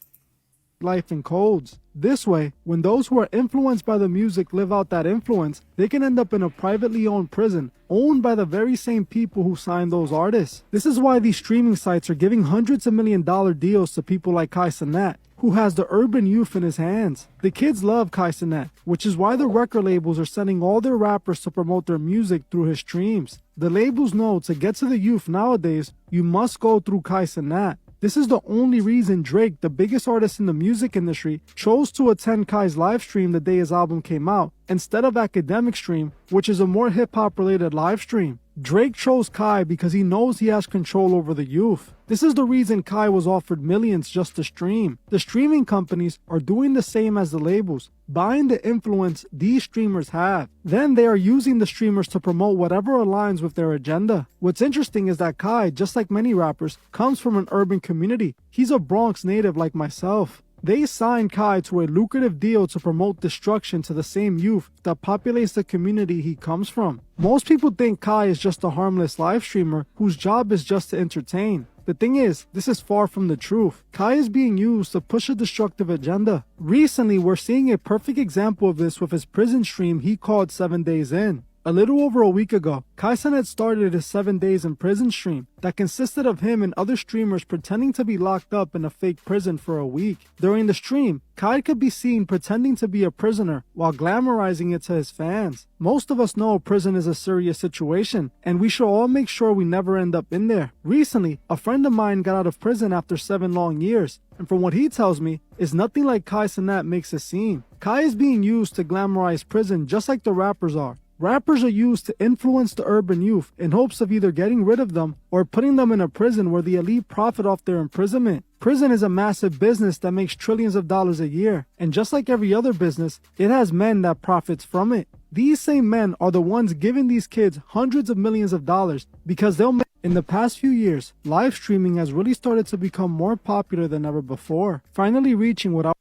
Life and codes. This way, when those who are influenced by the music live out that influence, they can end up in a privately owned prison, owned by the very same people who signed those artists. This is why these streaming sites are giving hundreds of $1 million deals to people like Kai Cenat, who has the urban youth in his hands. The kids love Kai Cenat, which is why the record labels are sending all their rappers to promote their music through his streams. The labels know to get to the youth nowadays, you must go through Kai Cenat. This is the only reason Drake, the biggest artist in the music industry, chose to attend Kai's live stream the day his album came out, instead of Academic Stream, which is a more hip-hop related live stream. Drake chose Kai because he knows he has control over the youth. This is the reason Kai was offered millions just to stream. The streaming companies are doing the same as the labels, buying the influence these streamers have. Then they are using the streamers to promote whatever aligns with their agenda. What's interesting is that Kai, just like many rappers, comes from an urban community. He's a Bronx native like myself. They signed Kai to a lucrative deal to promote destruction to the same youth that populates the community he comes from. Most people think Kai is just a harmless live streamer whose job is just to entertain. The thing is, this is far from the truth. Kai is being used to push a destructive agenda. Recently, we're seeing a perfect example of this with his prison stream he called 7 Days In. A little over a week ago, Kai Cenat started his 7 Days in Prison stream that consisted of him and other streamers pretending to be locked up in a fake prison for a week. During the stream, Kai could be seen pretending to be a prisoner while glamorizing it to his fans. Most of us know prison is a serious situation, and we should all make sure we never end up in there. Recently, a friend of mine got out of prison after 7 long years, and from what he tells me, is nothing like Kai Cenat makes it seem. Kai is being used to glamorize prison just like the rappers are. Rappers are used to influence the urban youth in hopes of either getting rid of them or putting them in a prison where the elite profit off their imprisonment. Prison is a massive business that makes trillions of dollars a year, and just like every other business, it has men that profits from it. These same men are the ones giving these kids hundreds of millions of dollars because they'll make. In the past few years, live streaming has really started to become more popular than ever before, finally reaching what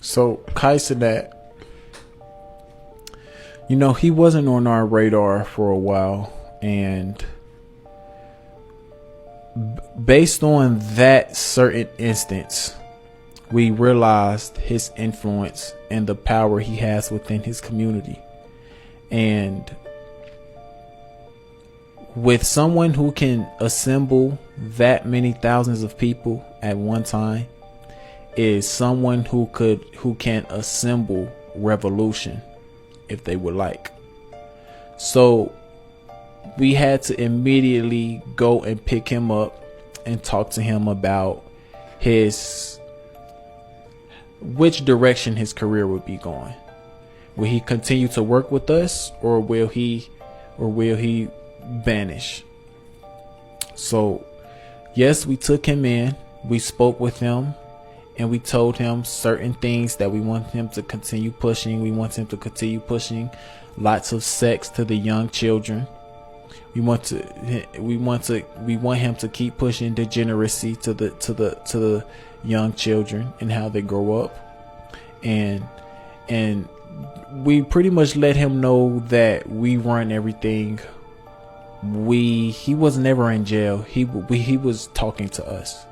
So Kai Cenat, you know, he wasn't on our radar for a while, and based on that certain instance, we realized his influence and the power he has within his community. And with someone who can assemble that many thousands of people at one time is someone who can assemble revolution if they would like. So we had to immediately go and pick him up and talk to him about which direction his career would be going. Will he continue to work with us, or will he vanish? So yes, we took him in, we spoke with him, and we told him certain things that we want him to continue pushing. We want him to continue pushing lots of sex to the young children. We want him to keep pushing degeneracy to the young children and how they grow up. And we pretty much let him know that we run everything. He was never in jail. He was talking to us.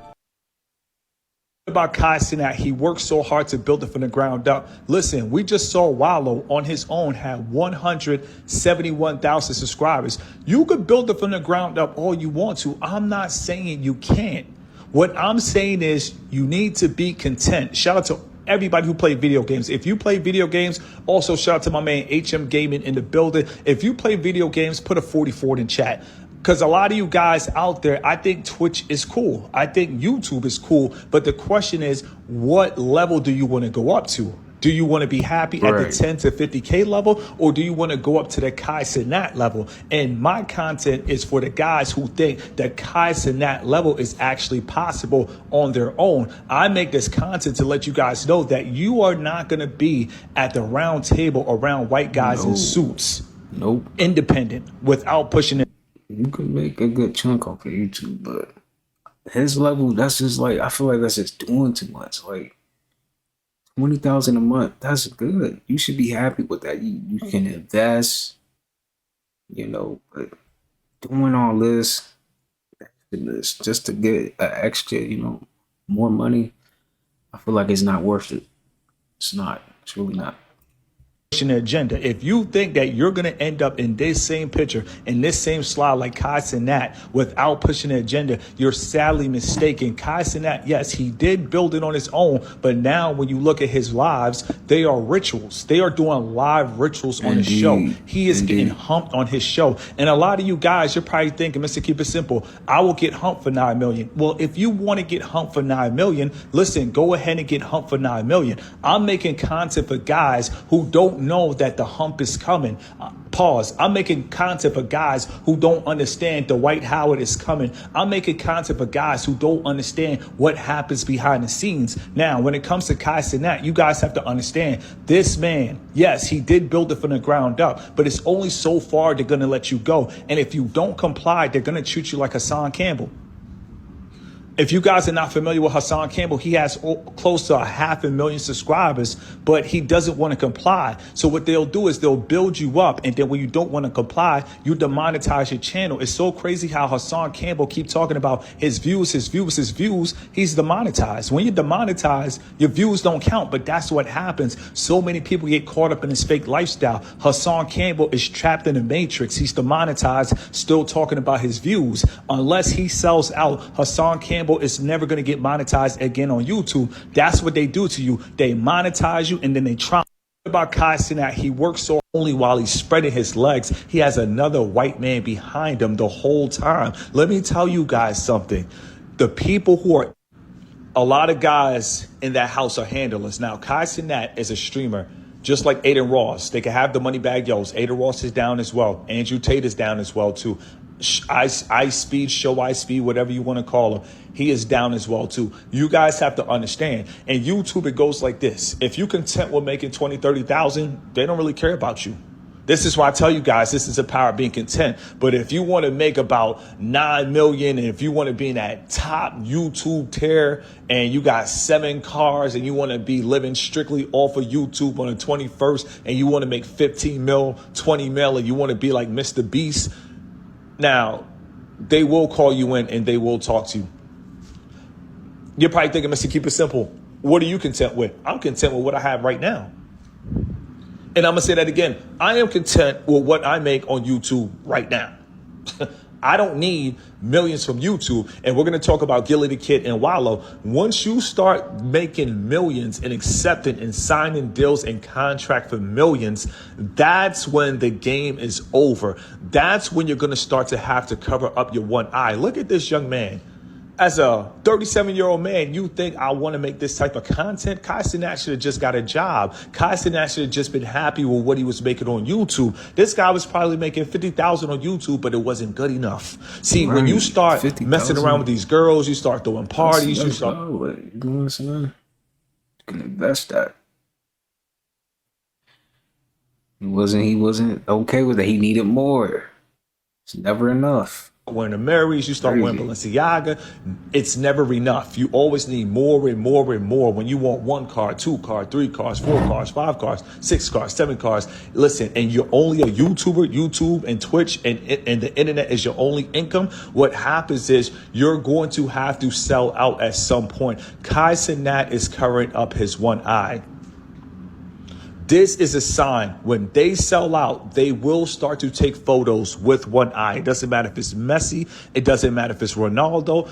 About Kai Cenat, he worked so hard to build it from the ground up. Listen, we just saw Wallow on his own had 171,000 subscribers. You could build it from the ground up all you want to. I'm not saying you can't. What I'm saying is you need to be content. Shout out to everybody who play video games. If you play video games, also shout out to my man HM Gaming in the building. If you play video games, put a 44 in chat. Because a lot of you guys out there, I think Twitch is cool. I think YouTube is cool. But the question is, what level do you want to go up to? Do you want to be happy at the 10 to 50K level, or do you want to go up to the Kai Cenat level? And my content is for the guys who think that Kai Cenat level is actually possible on their own. I make this content to let you guys know that you are not going to be at the round table around white guys in suits. Nope. Independent without pushing it. You could make a good chunk off of YouTube, but his level, that's just like, I feel like that's just doing too much. Like 20,000 a month, that's good. You should be happy with that. You can invest, but doing all this just to get an extra, more money, I feel like it's not worth it. It's not. It's really not. An agenda. If you think that you're going to end up in this same picture, in this same slide like Kai Cenat without pushing an agenda, you're sadly mistaken. Kai Cenat, yes, he did build it on his own, but now when you look at his lives, they are rituals. They are doing live rituals on his show. He is getting humped on his show. And a lot of you guys, you're probably thinking, Mr. Keep It Simple, I will get humped for 9 million. Well, if you want to get humped for 9 million, listen, go ahead and get humped for 9 million. I'm making content for guys who don't know that the hump is coming. Pause. I'm making content for guys who don't understand Dwight Howard is coming. I'm making content for guys who don't understand what happens behind the scenes. Now, when it comes to Kai Cenat, you guys have to understand this man, yes, he did build it from the ground up, but it's only so far they're going to let you go. And if you don't comply, they're going to treat you like Hassan Campbell. If you guys are not familiar with Hassan Campbell, he has close to 500,000 subscribers, but he doesn't want to comply. So what they'll do is they'll build you up, and then when you don't want to comply, you demonetize your channel. It's so crazy how Hassan Campbell keeps talking about his views. He's demonetized. When you're demonetized, your views don't count, but that's what happens. So many people get caught up in this fake lifestyle. Hassan Campbell is trapped in the matrix. He's demonetized, still talking about his views. Unless he sells out, Hassan Campbell is never going to get monetized again on YouTube. That's what they do to you. They monetize you and then they try. About Kai Cenat, he works so only while he's spreading his legs. He has another white man behind him the whole time. Let me tell you guys something. The people who are, a lot of guys in that house are handlers. Now, Kai Cenat is a streamer, just like Aiden Ross. They can have the money bag yos. Aiden Ross is down as well. Andrew Tate is down as well too. Ice Speed, whatever you want to call him, he is down as well too. You guys have to understand. And YouTube, it goes like this. If you content with making 20, 30,000, they don't really care about you. This is why I tell you guys, this is the power of being content. But if you want to make about 9 million, and if you want to be in that top YouTube tier, and you got 7 cars, and you want to be living strictly off of YouTube on the 21st, and you want to make 15 mil, 20 mil, and you want to be like Mr. Beast, now, they will call you in and they will talk to you. You're probably thinking, Mr. Keep It Simple, what are you content with? I'm content with what I have right now. And I'm going to say that again. I am content with what I make on YouTube right now. I don't need millions from YouTube. And we're going to talk about Gilly the Kid and Wallow. Once you start making millions and accepting and signing deals and contract for millions, that's when the game is over. That's when you're going to start to have to cover up your one eye. Look at this young man. As a 37-year-old man, you think I want to make this type of content? Kai Cenat should have just got a job. Kai Cenat should have just been happy with what he was making on YouTube. This guy was probably making $50,000 on YouTube, but it wasn't good enough. See, when you start 50, messing around with these girls, you start throwing parties, you start. You know what I'm saying? You can invest that. He wasn't okay with it. He needed more. It's never enough. Wearing the Marys, you start wearing Balenciaga. It's never enough. You always need more and more and more. When you want 1 car, 2 cars, 3 cars, 4 cars, 5 cars, 6 cars, 7 cars. Listen, and you're only a YouTuber, YouTube and Twitch and the internet is your only income. What happens is you're going to have to sell out at some point. Kai Cenat is covering up his one eye. This is a sign. When they sell out, they will start to take photos with one eye. It doesn't matter if it's Messi. It doesn't matter if it's Ronaldo.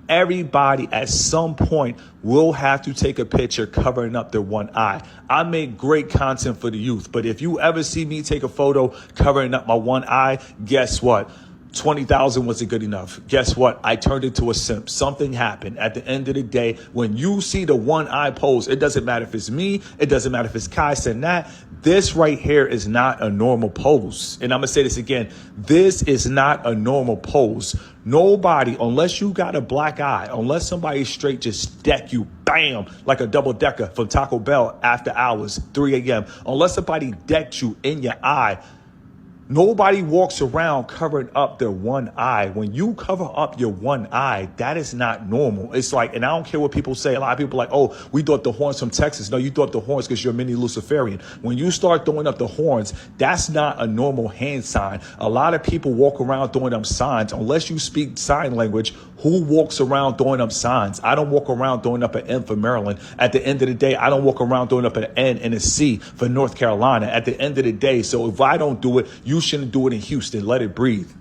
Everybody at some point will have to take a picture covering up their one eye. I make great content for the youth, but if you ever see me take a photo covering up my one eye, guess what? 20,000 wasn't good enough. Guess what? I turned into a simp. Something happened. At the end of the day, when you see the one eye pose, it doesn't matter if it's me. It doesn't matter if it's Kai Cenat. This right here is not a normal pose. And I'm going to say this again. This is not a normal pose. Nobody, unless you got a black eye, unless somebody straight just deck you, bam, like a double decker from Taco Bell after hours, 3 a.m. Unless somebody decked you in your eye, nobody walks around covering up their one eye. When you cover up your one eye, that is not normal. It's like, and I don't care what people say. A lot of people are like, oh, we thought the horns from Texas. No, you thought the horns because you're a mini Luciferian. When you start throwing up the horns, that's not a normal hand sign. A lot of people walk around throwing up signs. Unless you speak sign language, who walks around throwing up signs? I don't walk around throwing up an N for Maryland. At the end of the day, I don't walk around throwing up an N and a C for North Carolina. At the end of the day, so if I don't do it, you shouldn't do it in Houston. Let it breathe.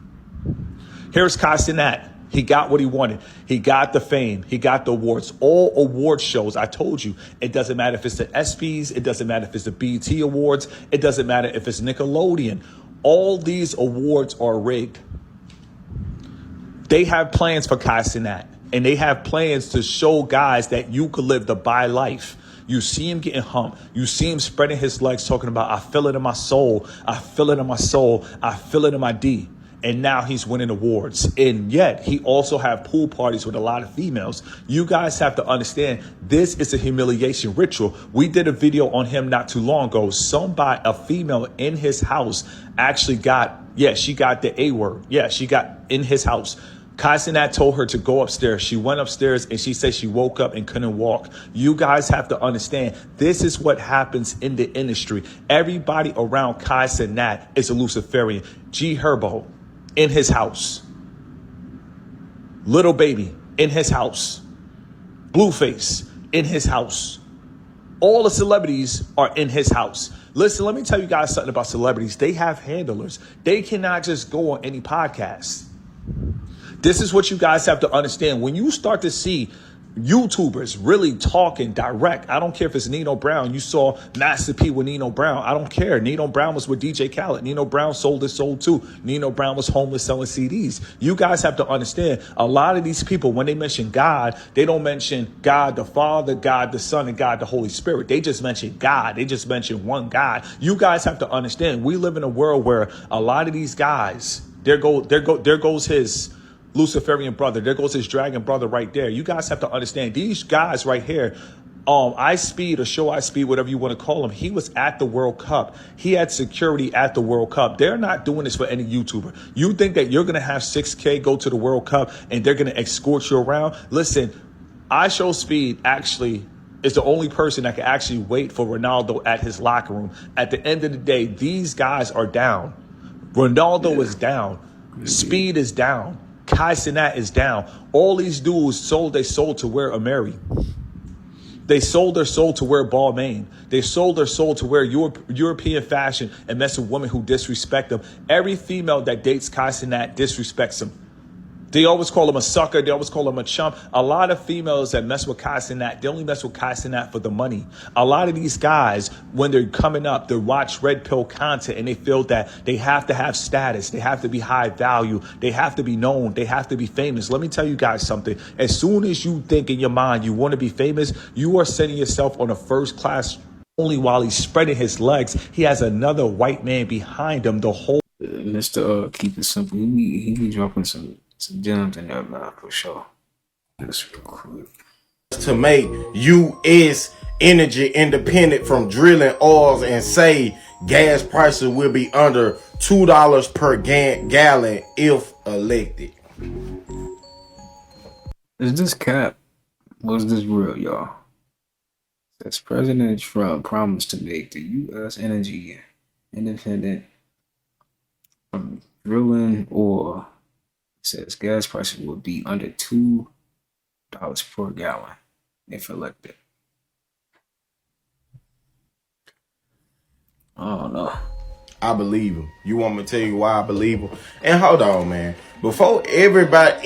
Here's Kai Cenat. He got what he wanted. He got the fame. He got the awards. All award shows, I told you, it doesn't matter if it's the ESPYs. It doesn't matter if it's the BET Awards. It doesn't matter if it's Nickelodeon. All these awards are rigged. They have plans for Kai Cenat, and they have plans to show guys that you could live the bi life. You see him getting humped. You see him spreading his legs, talking about, I feel it in my soul. I feel it in my soul. I feel it in my D. And now he's winning awards. And yet he also have pool parties with a lot of females. You guys have to understand, this is a humiliation ritual. We did a video on him not too long ago. A female in his house actually got, she got the A word. Yeah, she got in his house. Kai Cenat told her to go upstairs. She went upstairs and she said she woke up and couldn't walk. You guys have to understand, this is what happens in the industry. Everybody around Kai Cenat is a Luciferian. G Herbo in his house. Little Baby in his house. Blueface in his house. All the celebrities are in his house. Listen, let me tell you guys something about celebrities. They have handlers. They cannot just go on any podcast. This is what you guys have to understand. When you start to see YouTubers really talking direct, I don't care if it's Nino Brown. You saw Master P with Nino Brown. I don't care. Nino Brown was with DJ Khaled. Nino Brown sold his soul too. Nino Brown was homeless selling CDs. You guys have to understand, a lot of these people, when they mention God, they don't mention God the Father, God the Son, and God the Holy Spirit. They just mention God. They just mention one God. You guys have to understand, we live in a world where a lot of these guys, there goes his Luciferian brother. There goes his dragon brother right there. You guys have to understand, these guys right here, iSpeed or Show iSpeed, whatever you want to call him, he was at the World Cup. He had security at the World Cup. They're not doing this for any YouTuber. You think that you're going to have 6K go to the World Cup and they're going to escort you around? Listen, iShowSpeed actually is the only person that can actually wait for Ronaldo at his locker room. At the end of the day, these guys are down. Ronaldo is down. Speed is down. Kai Cenat is down. All these dudes sold their soul to wear a Mary. They sold their soul to wear Balmain. They sold their soul to wear European fashion and mess with women who disrespect them. Every female that dates Kai Cenat disrespects him. They always call him a sucker. They always call him a chump. A lot of females that mess with Kai Cenat, they only mess with Kai Cenat for the money. A lot of these guys, when they're coming up, they watch red pill content and they feel that they have to have status. They have to be high value. They have to be known. They have to be famous. Let me tell you guys something. As soon as you think in your mind you want to be famous, you are setting yourself on a first class. Only while he's spreading his legs, he has another white man behind him the whole. Mr. Keep It Simple, he be dropping some gems in there, man, for sure. Just real quick. To make U.S. energy independent from drilling oils and say gas prices will be under $2 per gallon if elected. Is this cap? Was this real, y'all? Says President Trump promised to make the U.S. energy independent from drilling oil. Says gas prices will be under $2 per gallon if elected. I don't know. I believe him. You want me to tell you why I believe him? And hold on, man. Before everybody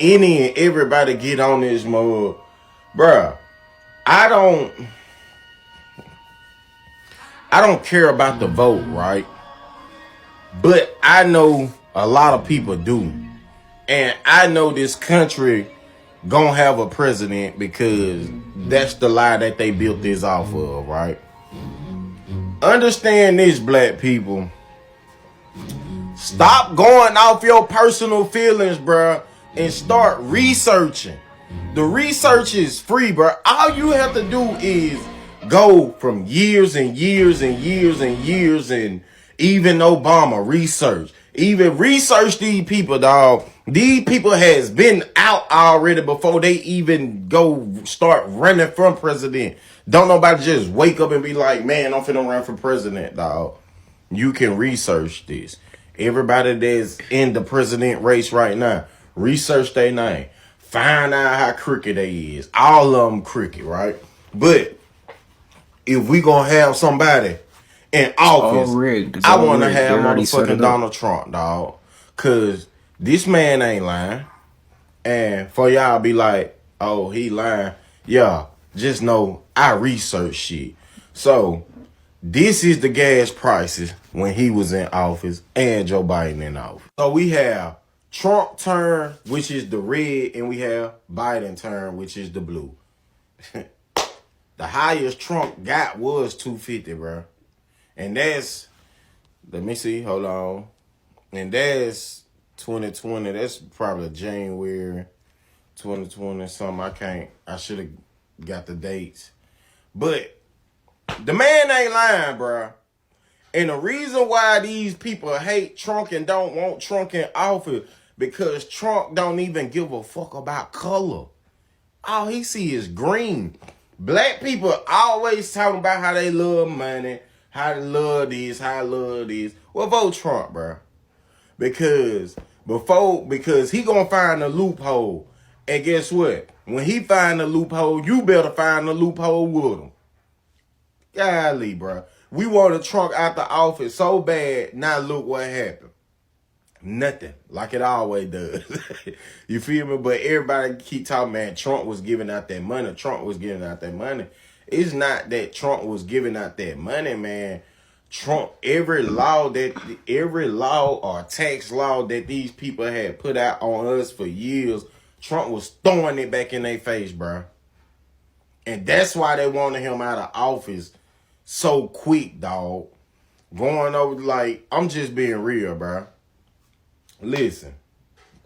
get on this mug, bruh, I don't care about the vote, right? But I know a lot of people do. And I know this country gonna have a president because that's the lie that they built this off of, right? Understand this, black people. Stop going off your personal feelings, bruh, and start researching. The research is free, bruh. All you have to do is go from years and years and years and years, and even Obama research. Even research these people, dog. These people has been out already before they even go start running from president. Don't nobody just wake up and be like, man, I'm finna run for president, dog. You can research this. Everybody that's in the president race right now, research their name. Find out how crooked they is. All of them crooked, right? But if we gonna have somebody in office, I want to have motherfucking Donald Trump, dog. Cause this man ain't lying. And for y'all be like, oh, he lying. Yeah, just know I research shit. So this is the gas prices when he was in office and Joe Biden in office. So we have Trump turn, which is the red, and we have Biden turn, which is the blue. The highest Trump got was $2.50, bro. And that's, let me see, hold on. And that's 2020. That's probably January 2020, something. I should have got the dates. But the man ain't lying, bro. And the reason why these people hate Trump and don't want Trump in office, because Trump don't even give a fuck about color. All he see is green. Black people always talking about how they love money, how they love this, how they love this. Well, vote Trump, bro. Because he gonna find a loophole. And guess what? When he find a loophole, you better find a loophole with him. Golly, bro. We wanted Trump out the office so bad, now look what happened. Nothing, like it always does. You feel me? But everybody keep talking, man, Trump was giving out that money. Trump was giving out that money. It's not that Trump was giving out that money, man. Trump, every law or tax law that these people had put out on us for years, Trump was throwing it back in their face, bro. And that's why they wanted him out of office so quick, dog. Going over, like, I'm just being real, bro. Listen,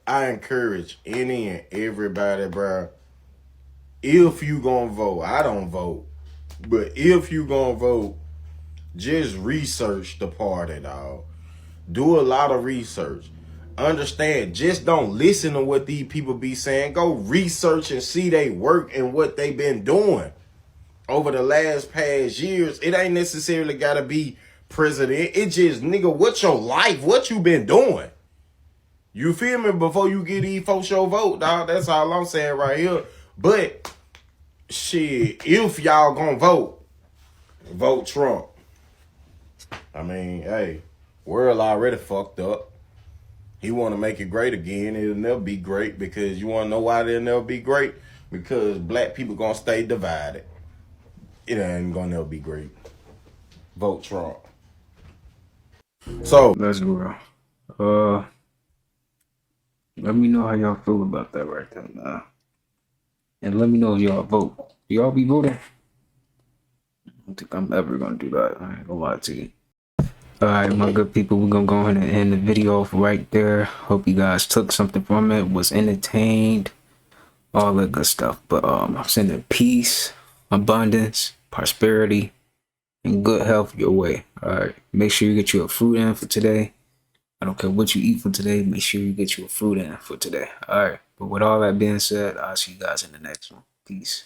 I encourage any and everybody, bro. If you gonna vote, I don't vote, but if you gonna vote, just research the party, dog. Do a lot of research. Understand, just don't listen to what these people be saying. Go research and see they work and what they been doing over the past years. It ain't necessarily gotta be president. It just, nigga, what's your life? What you been doing? You feel me? Before you get these folks your vote, dog. That's all I'm saying right here. But shit, if y'all gonna vote Trump. I mean, hey, world already fucked up. He want to make it great again. It'll never be great because you want to know why it'll never be great? Because black people gonna stay divided. It ain't gonna never be great. Vote Trump. So that's real. Let me know how y'all feel about that right there, man. And let me know if y'all vote. Do y'all be voting? I don't think I'm ever gonna do that. I ain't gonna lie to you. Alright, my good people, we're gonna go ahead and end the video off right there. Hope you guys took something from it, was entertained, all that good stuff. But I'm sending peace, abundance, prosperity, and good health your way. Alright, make sure you get you a fruit in for today. I don't care what you eat for today, make sure you get you a fruit in for today. Alright, but with all that being said, I'll see you guys in the next one. Peace.